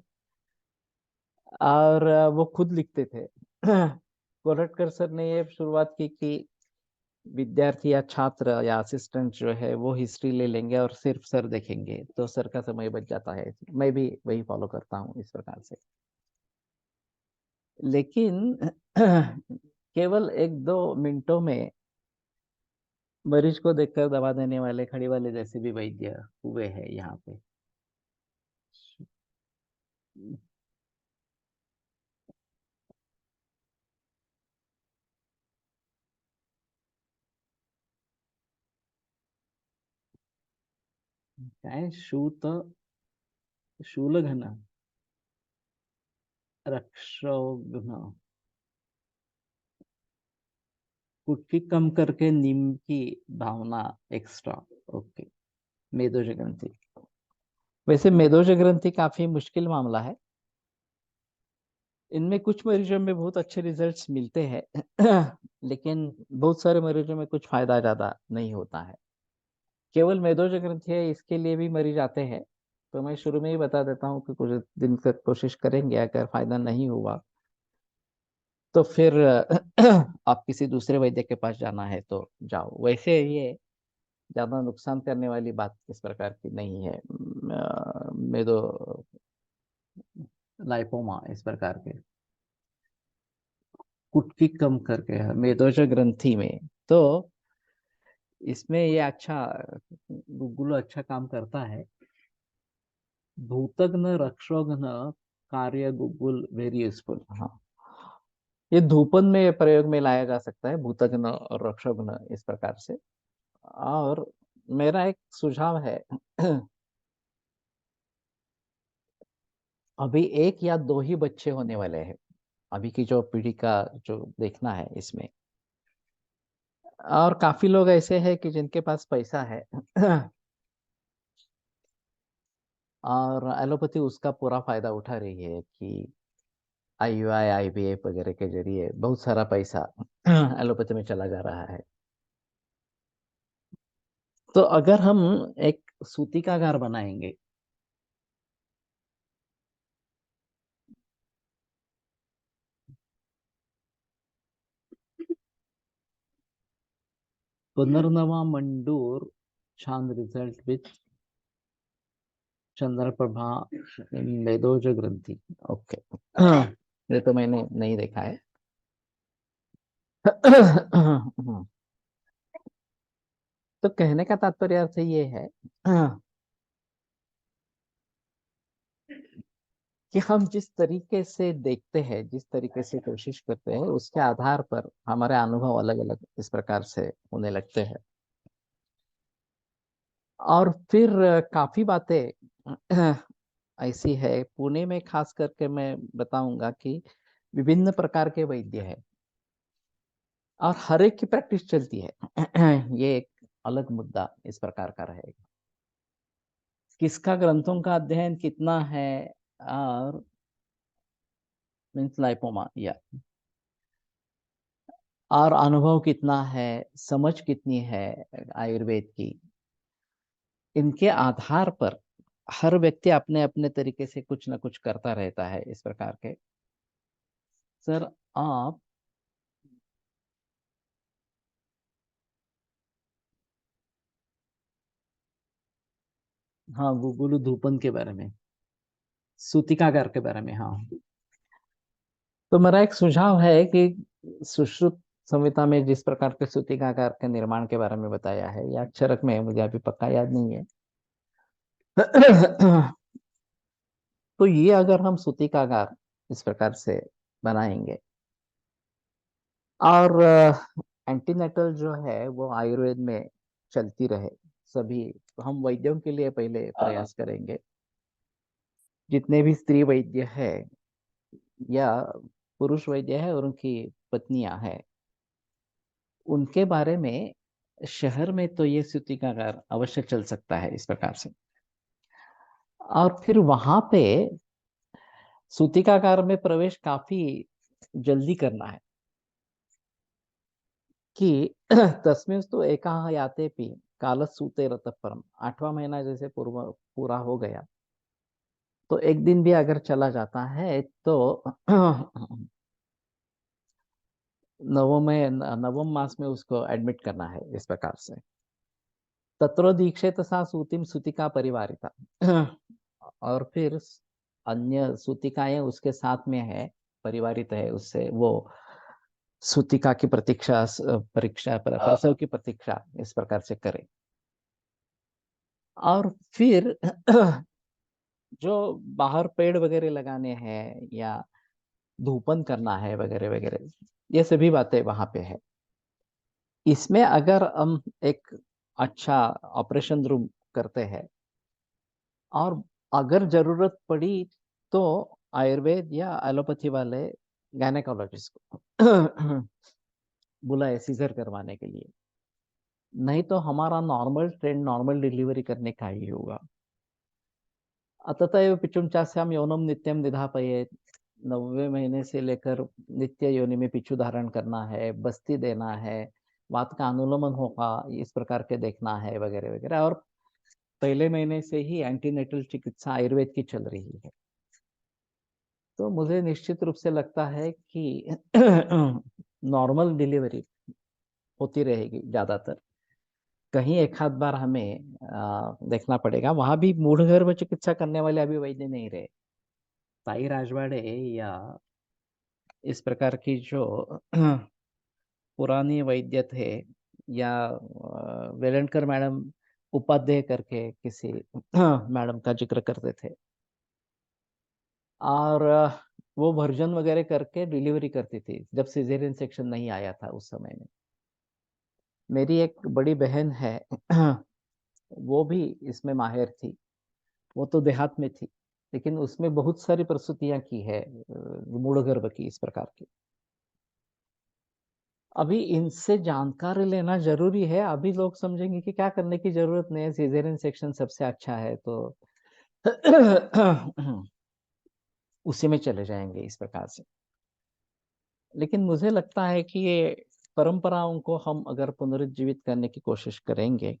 और वो खुद लिखते थे। कोलटकर सर ने ये शुरुआत की कि विद्यार्थी या छात्र या असिस्टेंट जो है वो हिस्ट्री ले लेंगे और सिर्फ सर देखेंगे, तो सर का समय बच जाता है। मैं भी वही फॉलो करता हूँ इस प्रकार से। लेकिन केवल 1-2 मिनटों में मरीज को देखकर दवा देने वाले खड़ी वाले जैसे भी वैद्य हुए हैं यहाँ पे। काय शूत शूलघन रक्षोघ्न कुटकी कम करके नीम की भावना एक्स्ट्रा। ओके, मेदोज ग्रंथि। वैसे मेदोज ग्रंथि काफी मुश्किल मामला है। इनमें कुछ मरीजों में बहुत अच्छे रिजल्ट्स मिलते हैं लेकिन बहुत सारे मरीजों में कुछ फायदा ज्यादा नहीं होता है। केवल मेदोज ग्रंथि है, इसके लिए भी मरीज आते हैं। तो मैं शुरू में ही बता देता हूँ कि कुछ दिन तक कोशिश करेंगे, अगर फायदा नहीं हुआ तो फिर आप किसी दूसरे वैद्य के पास जाना है तो जाओ। वैसे ये ज्यादा नुकसान करने वाली बात इस प्रकार की नहीं है। मेदो लाइपोमा इस प्रकार के कुटकी कम करके है मेदोज ग्रंथि में। तो इसमें ये अच्छा गुग्गुल अच्छा काम करता है। धूतग्न रक्षोघ्न कार्य गुग्गुल वेरी यूजफुल। हाँ, ये धूपन में प्रयोग में लाया जा सकता है, भूतग्न और रक्षोघ्न इस प्रकार से। और मेरा एक सुझाव है अभी एक या दो ही बच्चे होने वाले हैं, अभी की जो पीढ़ी का जो देखना है इसमें। और काफी लोग ऐसे हैं कि जिनके पास पैसा है और एलोपैथी उसका पूरा फायदा उठा रही है कि IUI IVF वगैरह के जरिए बहुत सारा पैसा एलोपैथी में चला जा रहा है। तो अगर हम एक सूतिकागार बनाएंगे, पुनर्नवा मंडूर छान रिजल्ट विथ चंद्रप्रभा मेदोज ग्रंथि। ओके, ये तो मैंने नहीं देखा है। तो कहने का तात्पर्य अर्थ ये है कि हम जिस तरीके से देखते हैं, जिस तरीके से कोशिश करते हैं, उसके आधार पर हमारे अनुभव अलग अलग इस प्रकार से होने लगते हैं। और फिर काफी बातें ऐसी है, पुणे में खास करके मैं बताऊंगा कि विभिन्न प्रकार के वैद्य है और हर एक की प्रैक्टिस चलती है ये एक अलग मुद्दा इस प्रकार का रहेगा, किसका ग्रंथों का अध्ययन कितना है, और मीन्स लाइपोमा या और अनुभव कितना है, समझ कितनी है आयुर्वेद की, इनके आधार पर हर व्यक्ति अपने अपने तरीके से कुछ ना कुछ करता रहता है इस प्रकार के। सर आप हाँ, गुगुलू धूपन के बारे में, सूतिकागार के बारे में, हाँ। तो मेरा एक सुझाव है कि सुश्रुत संहिता में जिस प्रकार के सूतिकागार के निर्माण के बारे में बताया है, या अक्षरक में है, मुझे अभी पक्का याद नहीं है तो ये अगर हम सूतिकागार इस प्रकार से बनाएंगे और एंटीनेटल जो है वो आयुर्वेद में चलती रहे, सभी हम वैद्यों के लिए पहले प्रयास करेंगे, जितने भी स्त्री वैद्य है या पुरुष वैद्य है और उनकी पत्नियां हैं, उनके बारे में शहर में तो ये सूतिकागार अवश्य चल सकता है इस प्रकार से। और फिर वहां पे सूतिकागार में प्रवेश काफी जल्दी करना है कि तस्मिंस्तु एकाः यातेपि कालः सूते रतः परम। 8वां महीना जैसे पूर्व पूरा हो गया तो एक दिन भी अगर चला जाता है तो नवम मास में उसको एडमिट करना है इस प्रकार से। तत्रो दीक्षित सा सूतिम सूतिका परिवारिता और फिर अन्य सूतिकाएं उसके साथ में है, परिवारित है उससे, वो सूतिका की प्रतीक्षा परीक्षा प्रसव की प्रतीक्षा इस प्रकार से करे। और फिर जो बाहर पेड़ वगैरह लगाने हैं या धूपन करना है वगैरह वगैरह, ये सभी बातें वहां पे है। इसमें अगर हम एक अच्छा ऑपरेशन रूम करते हैं और अगर जरूरत पड़ी तो आयुर्वेद या एलोपैथी वाले गायनेकोलॉजिस्ट को बुलाए सीजर करवाने के लिए। नहीं तो हमारा नॉर्मल ट्रेंड नॉर्मल डिलीवरी करने का ही होगा। अतएव पिचुंचास्याम यौनम नित्यम निधापयेत। 90 महीने से लेकर नित्य योनि में पिचु धारण करना है, बस्ती देना है, वात का अनुलोमन होगा इस प्रकार के देखना है वगैरह वगैरह। और पहले महीने से ही एंटीनेटल चिकित्सा आयुर्वेद की चल रही है। तो मुझे निश्चित रूप से लगता है कि नॉर्मल डिलीवरी होती रहेगी ज्यादातर। कहीं एक आध बार हमें देखना पड़ेगा, वहां भी मूढ़ गर्भ चिकित्सा करने वाले अभी वैद्य नहीं रहे। साई राजवाड़े या इस प्रकार की जो पुरानी वैद्य थे, या वेलणकर मैडम उपाध्याय करके किसी मैडम का जिक्र करते थे, और वो वर्जन वगैरह करके डिलीवरी करती थी जब सिजेरियन सेक्शन नहीं आया था उस समय में। मेरी एक बड़ी बहन है वो भी इसमें माहिर थी। वो तो देहात में थी, लेकिन उसमें बहुत सारी प्रसूतियां की है मूढ़ गर्भ की इस प्रकार की। अभी इनसे जानकारी लेना जरूरी है। अभी लोग समझेंगे कि क्या करने की जरूरत नहीं है, सिजेरियन सेक्शन सबसे अच्छा है, तो उसी में चले जाएंगे इस प्रकार से। लेकिन मुझे लगता है कि ये परंपराओं को हम अगर पुनरुज्जीवित करने की कोशिश करेंगे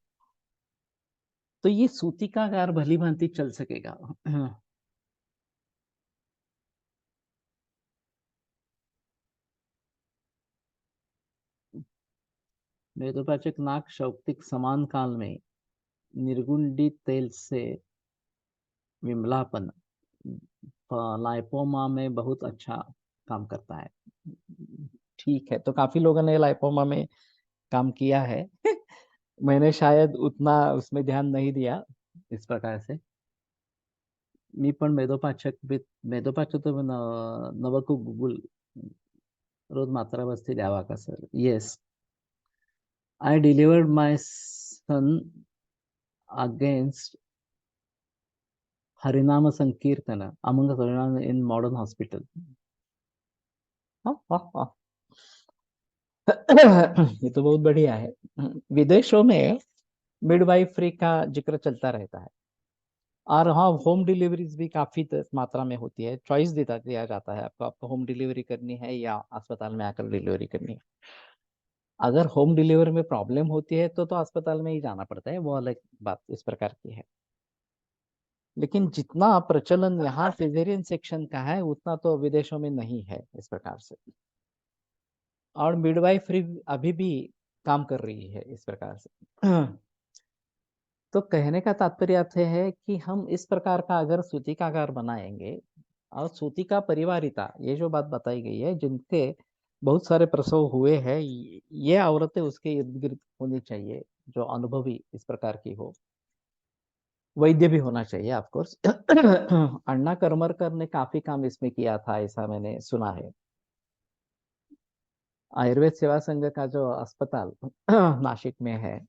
तो ये सूतिकागार भली भांति चल सकेगा। मेदोपाचक नाक शौक्तिक समान काल में निर्गुंडी तेल से विमलापन लाइपोमा में बहुत अच्छा काम करता है। ठीक है, तो काफी लोगों ने लाइपोमा में काम किया है। मैंने शायद उतना उसमें ध्यान नहीं दिया इस प्रकार से। मी पण मेदोपाचक तो नवको गुगल रोज मात्रा बसती द्यावा का sir? Yes, I delivered my son against Harinama Sankirtana among the Harinama in modern hospital. ये तो बहुत बढ़िया है। विदेशों में मिडवाइफरी का जिक्र चलता रहता है, और हाँ, होम डिलीवरीज भी काफी मात्रा में होती है। चॉइस दिया जाता है आपको होम डिलीवरी करनी है या अस्पताल में आकर डिलीवरी करनी है। अगर होम डिलीवरी में प्रॉब्लम होती है तो अस्पताल में ही जाना पड़ता है, वो अलग बात इस प्रकार की है। लेकिन जितना प्रचलन यहाँ सिजेरियन सेक्शन का है उतना तो विदेशों में नहीं है इस प्रकार से। और मिडवाइफरी अभी भी काम कर रही है इस प्रकार से। तो कहने का तात्पर्य अर्थ है कि हम इस प्रकार का अगर सूतिकागार बनाएंगे, और सूतिका परिवारिता ये जो बात बताई गई है, जिनके बहुत सारे प्रसव हुए हैं, ये औरतें उसके इर्द गिर्द होनी चाहिए जो अनुभवी इस प्रकार की हो। वैद्य भी होना चाहिए ऑफ कोर्स। अन्ना करमरकर ने काफी काम इसमें किया था, ऐसा मैंने सुना है। आयुर्वेद सेवा संघ का जो अस्पताल नासिक में है,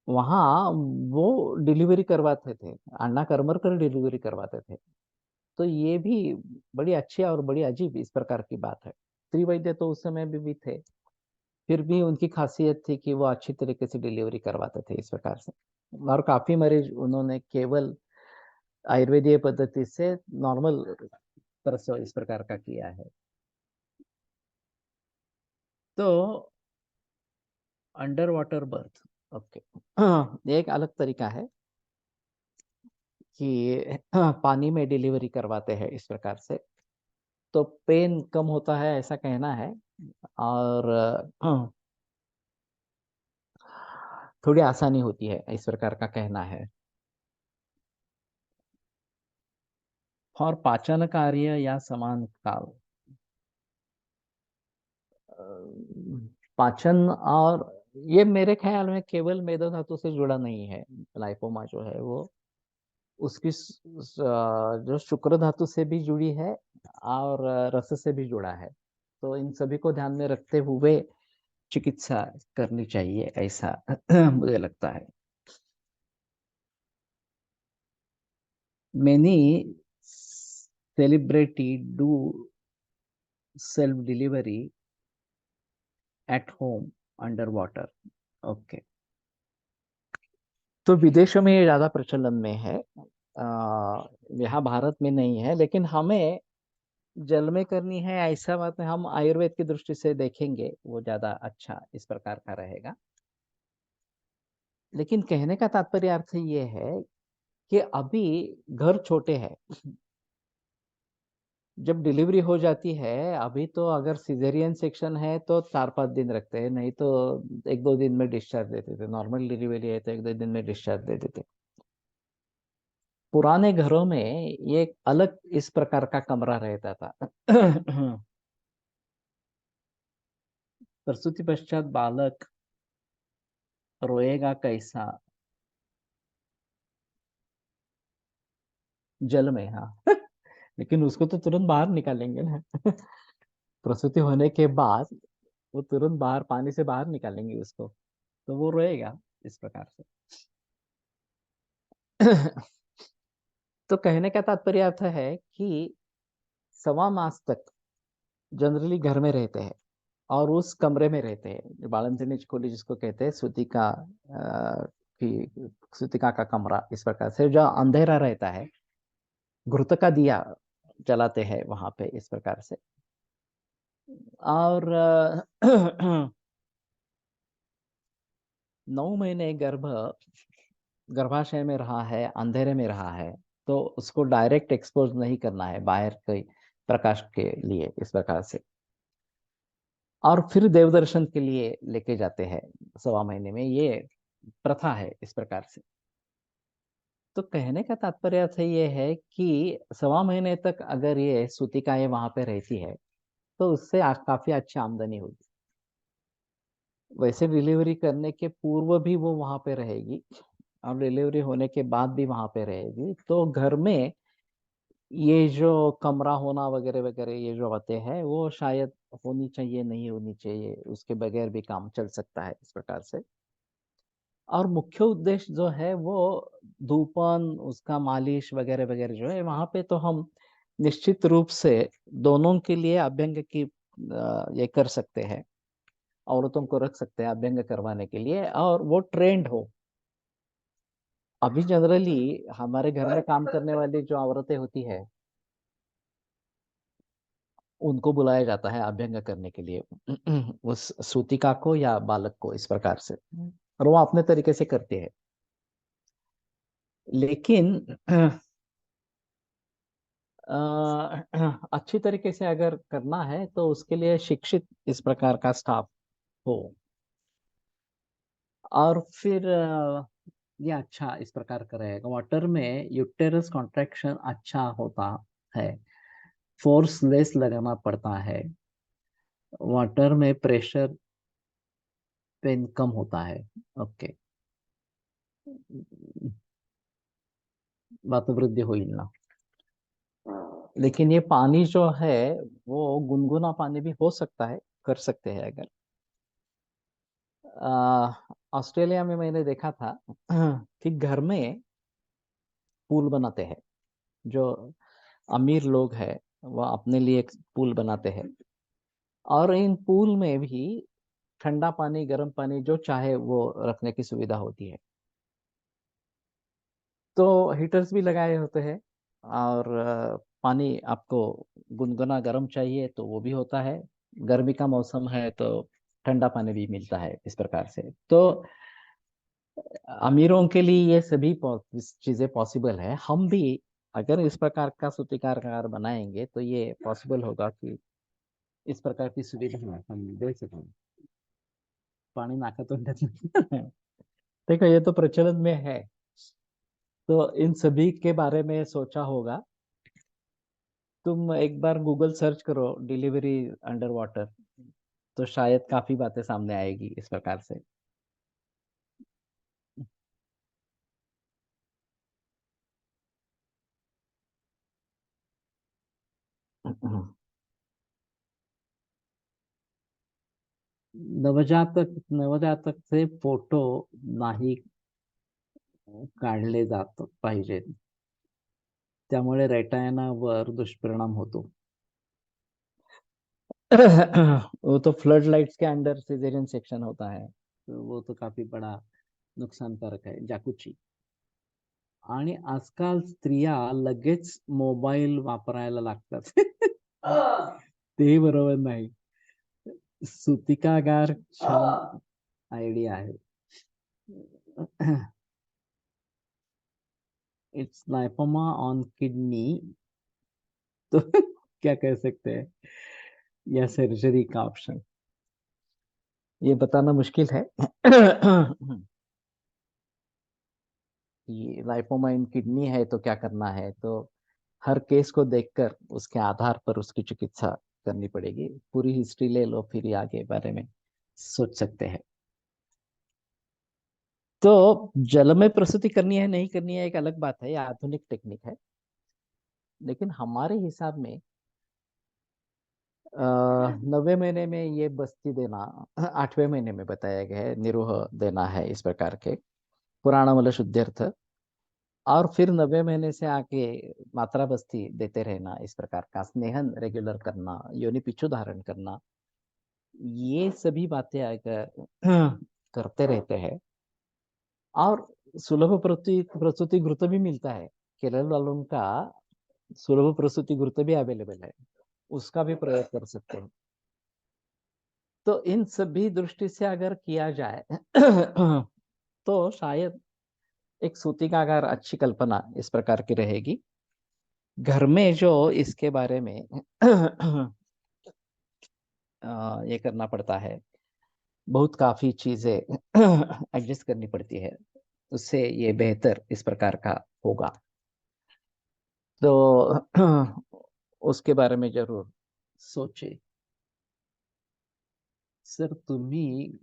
वहाँ वो डिलीवरी करवाते थे, अन्ना करमरकर डिलीवरी करवाते थे। तो ये भी बड़ी अच्छी और बड़ी अजीब इस प्रकार की बात है। त्रिवैद्य तो उस समय भी थे, फिर भी उनकी खासियत थी कि वो अच्छी तरीके से डिलीवरी करवाते थे इस प्रकार से। और काफी मरीज उन्होंने केवल आयुर्वेदीय पद्धति से नॉर्मल प्रसव इस प्रकार का किया है। तो अंडर वाटर बर्थ, ओके, ये एक अलग तरीका है कि पानी में डिलीवरी करवाते हैं इस प्रकार से। तो पेन कम होता है ऐसा कहना है, और थोड़ी आसानी होती है इस प्रकार का कहना है। और पाचन कार्य या समान काल, पाचन, और ये मेरे ख्याल में केवल मेदो धातु से जुड़ा नहीं है। लाइपोमा जो है वो उसकी जो शुक्र धातु से भी जुड़ी है और रस से भी जुड़ा है। तो इन सभी को ध्यान में रखते हुए चिकित्सा करनी चाहिए, ऐसा मुझे लगता है। Many celebrity do self delivery at home underwater. Okay, तो विदेशों में ये ज्यादा प्रचलन में है। यहाँ भारत में नहीं है, लेकिन हमें जल में करनी है ऐसा बात है, हम आयुर्वेद की दृष्टि से देखेंगे वो ज्यादा अच्छा इस प्रकार का रहेगा। लेकिन कहने का तात्पर्य अर्थ ये है कि अभी घर छोटे हैं, जब डिलीवरी हो जाती है अभी तो अगर सिजेरियन सेक्शन है तो 4-5 दिन रखते हैं, नहीं तो 1-2 दिन में डिस्चार्ज देते थे। नॉर्मल डिलीवरी है तो 1-2 दिन में डिस्चार्ज दे देते। पुराने घरों में ये एक अलग इस प्रकार का कमरा रहता था। प्रसूति पश्चात बालक रोएगा कैसा, जल में, हाँ। लेकिन उसको तो तुरंत बाहर निकालेंगे ना। प्रसूति होने के बाद वो तुरंत बाहर पानी से बाहर निकालेंगे उसको, तो वो रोएगा इस प्रकार से। तो कहने का तात्पर्य अर्थ है कि 1.25 मास तक जनरली घर में रहते हैं और उस कमरे में रहते हैं, जो बालंतिनी खोली जिसको कहते हैं, सूतिका की सूतिका का कमरा इस प्रकार से, जो अंधेरा रहता है, घृत का दिया जलाते हैं वहां पे इस प्रकार से। और 9 महीने गर्भाशय में रहा है, अंधेरे में रहा है, तो उसको डायरेक्ट एक्सपोज नहीं करना है बाहर के प्रकाश के लिए इस प्रकार से। और फिर देवदर्शन के लिए लेके जाते हैं 1.25 महीने में, ये प्रथा है इस प्रकार से। तो कहने का तात्पर्य अर्थ ये है कि 1.25 महीने तक अगर ये सूतिकाएं वहां पे रहती है तो उससे काफी अच्छी आमदनी होगी। वैसे डिलीवरी करने के पूर्व भी वो वहां पे रहेगी और डिलीवरी होने के बाद भी वहां पे रहेगी, तो घर में ये जो कमरा होना वगैरह वगैरह ये जो बातें हैं वो शायद होनी चाहिए, नहीं होनी चाहिए, उसके बगैर भी काम चल सकता है इस प्रकार से। और मुख्य उद्देश्य जो है वो धूपन, उसका मालिश वगैरह वगैरह जो है वहां पे, तो हम निश्चित रूप से दोनों के लिए अभ्यंग की ये कर सकते हैं, औरतों को रख सकते हैं अभ्यंग करवाने के लिए, और वो ट्रेंड हो। अभी जनरली हमारे घर में काम करने वाली जो औरतें होती है उनको बुलाया जाता है अभ्यंग करने के लिए, उस सूतिका को या बालक को इस प्रकार से, और वो अपने तरीके से करते हैं। लेकिन अच्छी तरीके से अगर करना है तो उसके लिए शिक्षित इस प्रकार का स्टाफ हो, और फिर ये अच्छा इस प्रकार का रहेगा। वाटर में यूटेरस कॉन्ट्रैक्शन अच्छा होता है, फोर्स लेस लगाना पड़ता है, वाटर में प्रेशर पेन कम होता है। ओके, वातवृद्धि होईल ना। लेकिन ये पानी जो है वो गुनगुना पानी भी हो सकता है, कर सकते हैं अगर। ऑस्ट्रेलिया में मैंने देखा था कि घर में पूल बनाते हैं, जो अमीर लोग हैं वो अपने लिए एक पूल बनाते हैं, और इन पूल में भी ठंडा पानी गर्म पानी जो चाहे वो रखने की सुविधा होती है। तो हीटर्स भी लगाए होते हैं, और पानी आपको गुनगुना गर्म चाहिए तो वो भी होता है, गर्मी का मौसम है तो ठंडा पानी भी मिलता है इस प्रकार से। तो अमीरों के लिए ये सभी चीजें पॉसिबल है। हम भी अगर इस प्रकार का सूतिकार बनाएंगे तो ये पॉसिबल होगा कि इस प्रकार की सुविधा हम दे सकें। पानी नाकातोंडात नहीं। देखो ये तो प्रचलन में है, तो इन सभी के बारे में सोचा होगा। तुम एक बार गूगल सर्च करो डिलीवरी अंडर वाटर, तो शायद काफी बातें सामने आएगी इस प्रकार से। नवजातक से फोटो नाही काढले जात पाहिजेत। त्यामुळे रेटायनावर दुष्परिणाम होतो. वो तो फ्लड लाइट्स के अंडर सिजेरियन सेक्शन होता है. तो वो तो काफी बडा नुकसानकारक आहे जाकुची. आणि आजकाल स्त्रिया लगेच मोबाईल वापरायला लागतात. ते बरोबर नाही. सुतिकागार छान आयडिया आहे. It's lipoma on kidney. तो क्या कह सकते हैं, या सर्जरी का ऑप्शन. ये बताना मुश्किल है. ये लाइपोमा इन किडनी है तो क्या करना है, तो हर केस को देखकर उसके आधार पर उसकी चिकित्सा करनी पड़ेगी. पूरी हिस्ट्री ले लो फिर ही आगे बारे में सोच सकते हैं. तो जल में प्रसूति करनी है नहीं करनी है एक अलग बात है, ये आधुनिक टेक्निक है. लेकिन हमारे हिसाब में 9वें महीने में ये बस्ती देना, 8वें महीने में बताया गया है निरोह देना है इस प्रकार के पुराणमल शुद्ध्यर्थ, और फिर 9वें महीने से आके मात्रा बस्ती देते रहना, इस प्रकार का स्नेहन रेगुलर करना, योनि पिच्छू धारण करना, ये सभी बातें अगर करते रहते हैं और सुलभ प्रसूति घृत भी मिलता है. केरल वालों का सुलभ प्रसूति घृत भी अवेलेबल है, उसका भी प्रयोग कर सकते हैं. तो इन सभी दृष्टि से अगर किया जाए तो शायद एक सूतिकागार अच्छी कल्पना इस प्रकार की रहेगी. घर में जो इसके बारे में ये करना पड़ता है, बहुत काफी चीजें एडजस्ट करनी पड़ती है, उससे ये बेहतर इस प्रकार का होगा. तो उसके बारे में जरूर सोचे. सर तुम्ही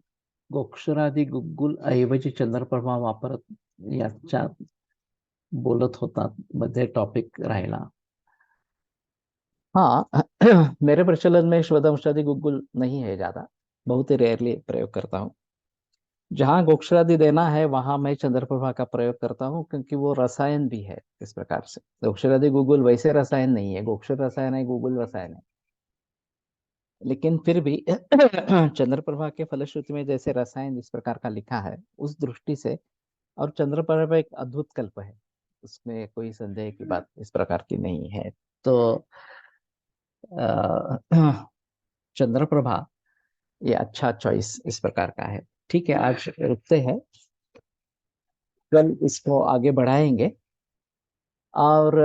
गोक्षरादी गुग्गुल ऐवजी चंद्रप्रभा वापरत याच्या बोलत होतात, मध्ये टॉपिक राहिला. हाँ. मेरे प्रचलन में श्वदंशादि गुग्गुल नहीं है ज्यादा, बहुत ही रेयरली प्रयोग करता हूँ. जहाँ गोक्षरादि देना है वहां मैं चंद्रप्रभा का प्रयोग करता हूँ, क्योंकि वो रसायन भी है इस प्रकार से. गोक्षरादि गुग्गुल वैसे रसायन नहीं है, गोक्षर रसायन है, गुग्गुल रसायन है, लेकिन फिर भी चंद्रप्रभा के फलश्रुति में जैसे रसायन इस प्रकार का लिखा है उस दृष्टि से, और चंद्रप्रभा एक अद्भुत कल्प है, उसमें कोई संदेह की बात इस प्रकार की नहीं है. तो चंद्रप्रभा ये अच्छा चॉइस इस प्रकार का है. ठीक है, आज रुकते हैं, कल इसको आगे बढ़ाएंगे. और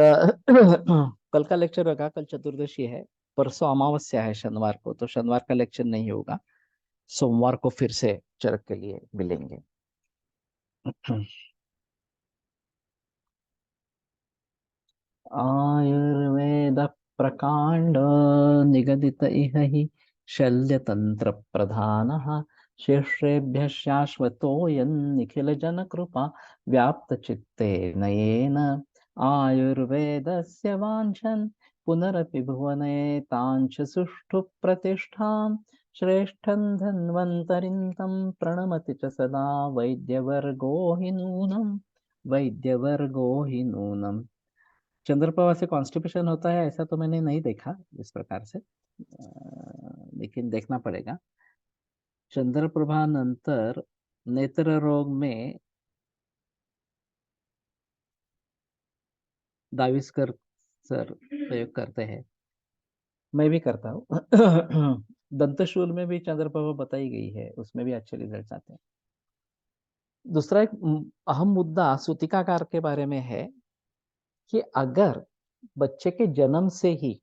कल का लेक्चर होगा, कल चतुर्दशी है, परसों अमावस्या है शनिवार को, तो शनिवार का लेक्चर नहीं होगा. सोमवार को फिर से चरक के लिए मिलेंगे. आयुर्वेद प्रकांड निगदित इह हि शल्यतंत्र प्रधानः शेषेभ्यः शाश्वतोऽयं निखिल जन कृपा व्याप्त चित्ते नयेन आयुर्वेदस्य वाञ्छन् पुनरपि भुवने तांच सुष्ठु प्रतिष्ठां श्रेष्ठं धन्वन्तरिं तं प्रणमति च सदा वैद्यवर्गो हि नूनम् वैद्यवर्गो हि नूनम्. चंद्रप्रभा से कॉन्स्टिपेशन होता है ऐसा तो मैंने नहीं देखा इस प्रकार से, लेकिन देखना पड़ेगा. चंद्रप्रभा नंतर नेत्र रोग में दाविस्कर सर प्रयोग करते हैं, मैं भी करता हूँ. दंतशूल में भी चंद्रप्रभा बताई गई है, उसमें भी अच्छे रिजल्ट आते हैं. दूसरा एक अहम मुद्दा सूतिकाकार के बारे में है कि अगर बच्चे के जन्म से ही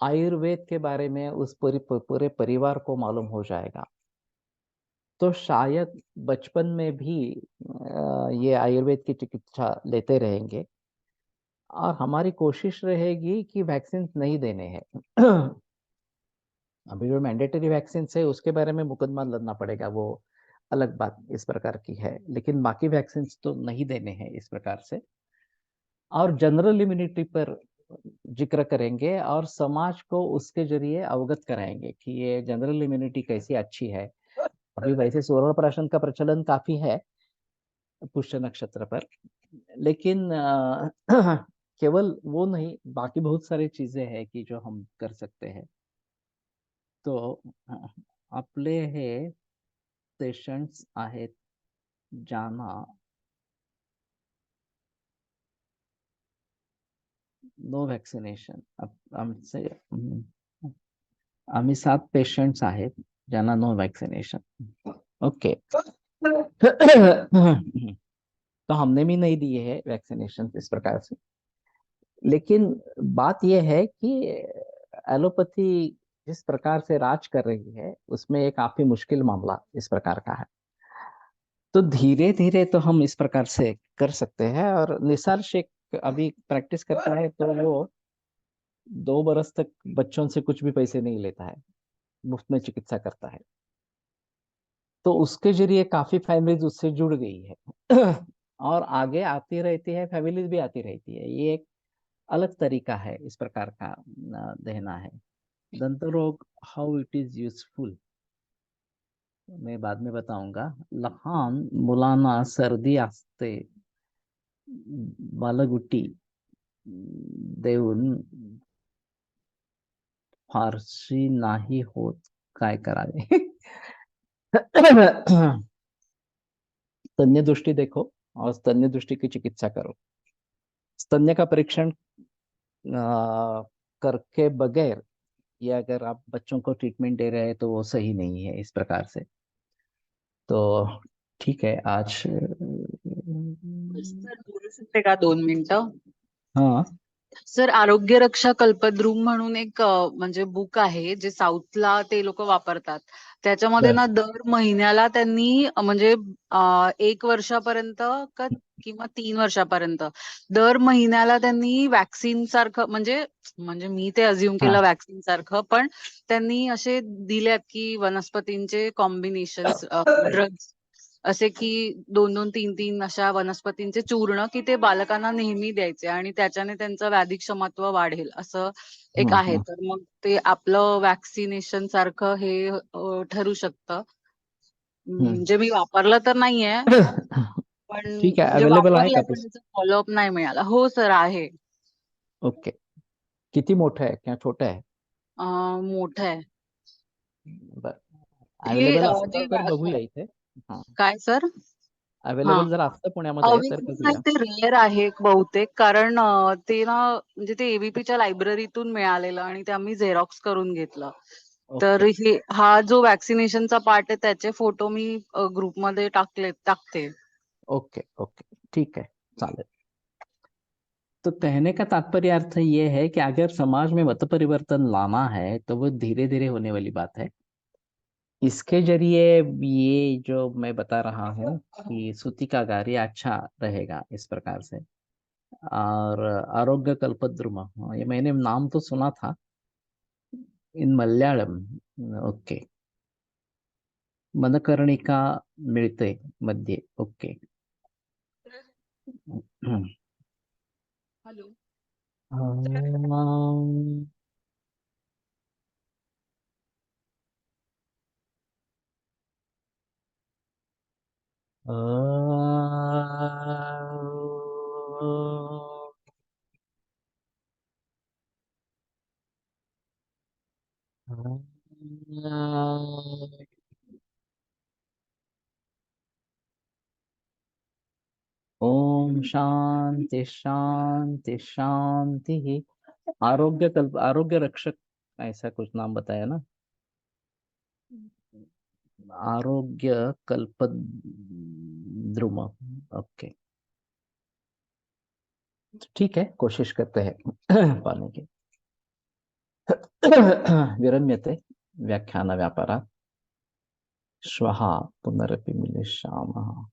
आयुर्वेद के बारे में उस पूरे परिवार को मालूम हो जाएगा, तो शायद बचपन में भी ये आयुर्वेद की चिकित्सा लेते रहेंगे. और हमारी कोशिश रहेगी कि वैक्सीन नहीं देने हैं. अभी जो मैंडेटरी वैक्सीन है उसके बारे में मुकदमा लड़ना पड़ेगा, वो अलग बात इस प्रकार की है, लेकिन बाकी वैक्सीन तो नहीं देने हैं इस प्रकार से. और जनरल इम्यूनिटी पर जिक्र करेंगे और समाज को उसके जरिए अवगत कराएंगे कि ये जनरल इम्यूनिटी कैसी अच्छी है. अभी वैसे स्वर्ण प्राशन का प्रचलन काफी है पुष्य नक्षत्र पर, लेकिन केवल वो नहीं, बाकी बहुत सारी चीजें हैं कि जो हम कर सकते हैं. तो आपले हे पेशंट्स आहेत ज्यांना नो व्हॅक्सिनेशन. आमचे आम्ही 7 पेशंट्स आहेत ज्यांना नो व्हॅक्सिनेशन. ओके. तो हमने भी नहीं दिए है वैक्सीनेशन इस प्रकार से. लेकिन बात यह है कि एलोपैथी जिस प्रकार से राज कर रही है उसमें एक काफी मुश्किल मामला इस प्रकार का है. तो धीरे धीरे तो हम इस प्रकार से कर सकते हैं. और निसार शेख अभी प्रैक्टिस करता है तो वो 2 बरस तक बच्चों से कुछ भी पैसे नहीं लेता है, मुफ्त में चिकित्सा करता है. तो उसके जरिए काफी फैमिलीज उससे जुड़ गई है. और आगे आती रहती है, फैमिलीज भी आती रहती है. ये एक अलग तरीका है इस प्रकार का देना है. दंत रोग हाउ इट इज यूजफुल मैं बाद में बताऊंगा. लहान मुलांना सर्दी असते, बालगुटी देऊन फारशी नाही होत, काय करावे? स्तन्य दृष्टि देखो और स्तन्य दृष्टि की चिकित्सा करो. स्तन्य का परीक्षण करके बगैर, या अगर आप बच्चों को ट्रीटमेंट दे रहे हैं तो वो सही नहीं है इस प्रकार से. तो ठीक है आज सर बोलू शकते का 2 मिनिटं? हाँ सर आरोग्य रक्षा कल्पद्रुम म्हणून एक म्हणजे बुक आहे जे साऊथला ते लोक वापरतात. त्याच्यामध्ये बर ना दर महिन्याला त्यांनी म्हणजे 1 वर्षापर्यंत किंवा 3 वर्षापर्यंत दर महिन्याला त्यांनी वॅक्सिन सारखं म्हणजे म्हणजे मी ते अज्युम हाँ केलं वॅक्सिन सारखं, पण त्यांनी असे दिल्यात की वनस्पतींचे कॉम्बिनेशन ड्रग्स असे की 2-2, 3-3 अशा वनस्पतींचे चूर्ण की ते बालकांना नेहमी द्यायचे आणि त्याच्याने त्यांचं व्याधी क्षमत्व वाढेल असं एक आहे. तर मग ते आपलं वॅक्सिनेशन सारखं हे ठरू शकतं. म्हणजे मी वापरलं तर नाहीये, पण ठीक है. म्हणजे अवेलेबल आहे वापरलंय का पण पुस्तक? त्याचा फॉलोअप नाही मिळाला. हो सर आहे. ओके. किती मोठं आहे किंवा छोटं आहे? मोठं आहे. बर. हे अवेलेबल जे असलं तर बघूया इथे. हा, काय सर? हां. अवेलेबल जर असतं पुण्यामध्ये तर अवेलेबल नाही बघूया. ते रेअर आहे बहुतेक कारण ते ना म्हणजे ते एबीपीच्या लायब्ररीतून मिळालेलं आणि ते आम्ही झेरॉक्स करून घेतलं. तर ओके हा जो वॅक्सिनेशनचा पार्ट आहे त्याचे फोटो मी ग्रुपमध्ये टाकते. ओके ओके ठीक है, चालेल. तो कहने का तात्पर्य अर्थ ये है कि अगर समाज में मत परिवर्तन लाना है तो वो धीरे धीरे होने वाली बात है. इसके जरिए ये जो मैं बता रहा हूँ कि सूती का कार्य अच्छा रहेगा इस प्रकार से. और आरोग्य कल्पद्रुम, हाँ, ये मैंने नाम तो सुना था इन मलयालम. ओके. मनकर्णिका मिळते मध्ये. ओके. हॅलो. अं, ओम शांति शांति शांति. आरोग्य रक्षक ऐसा कुछ नाम बताया ना. आरोग्य कल्पद्रुम. ओके ठीक है, कोशिश करते हैं पाने की. विरम्यते व्याख्यान व्यापारात्. श्वः पुनरपि मिलिष्यामः.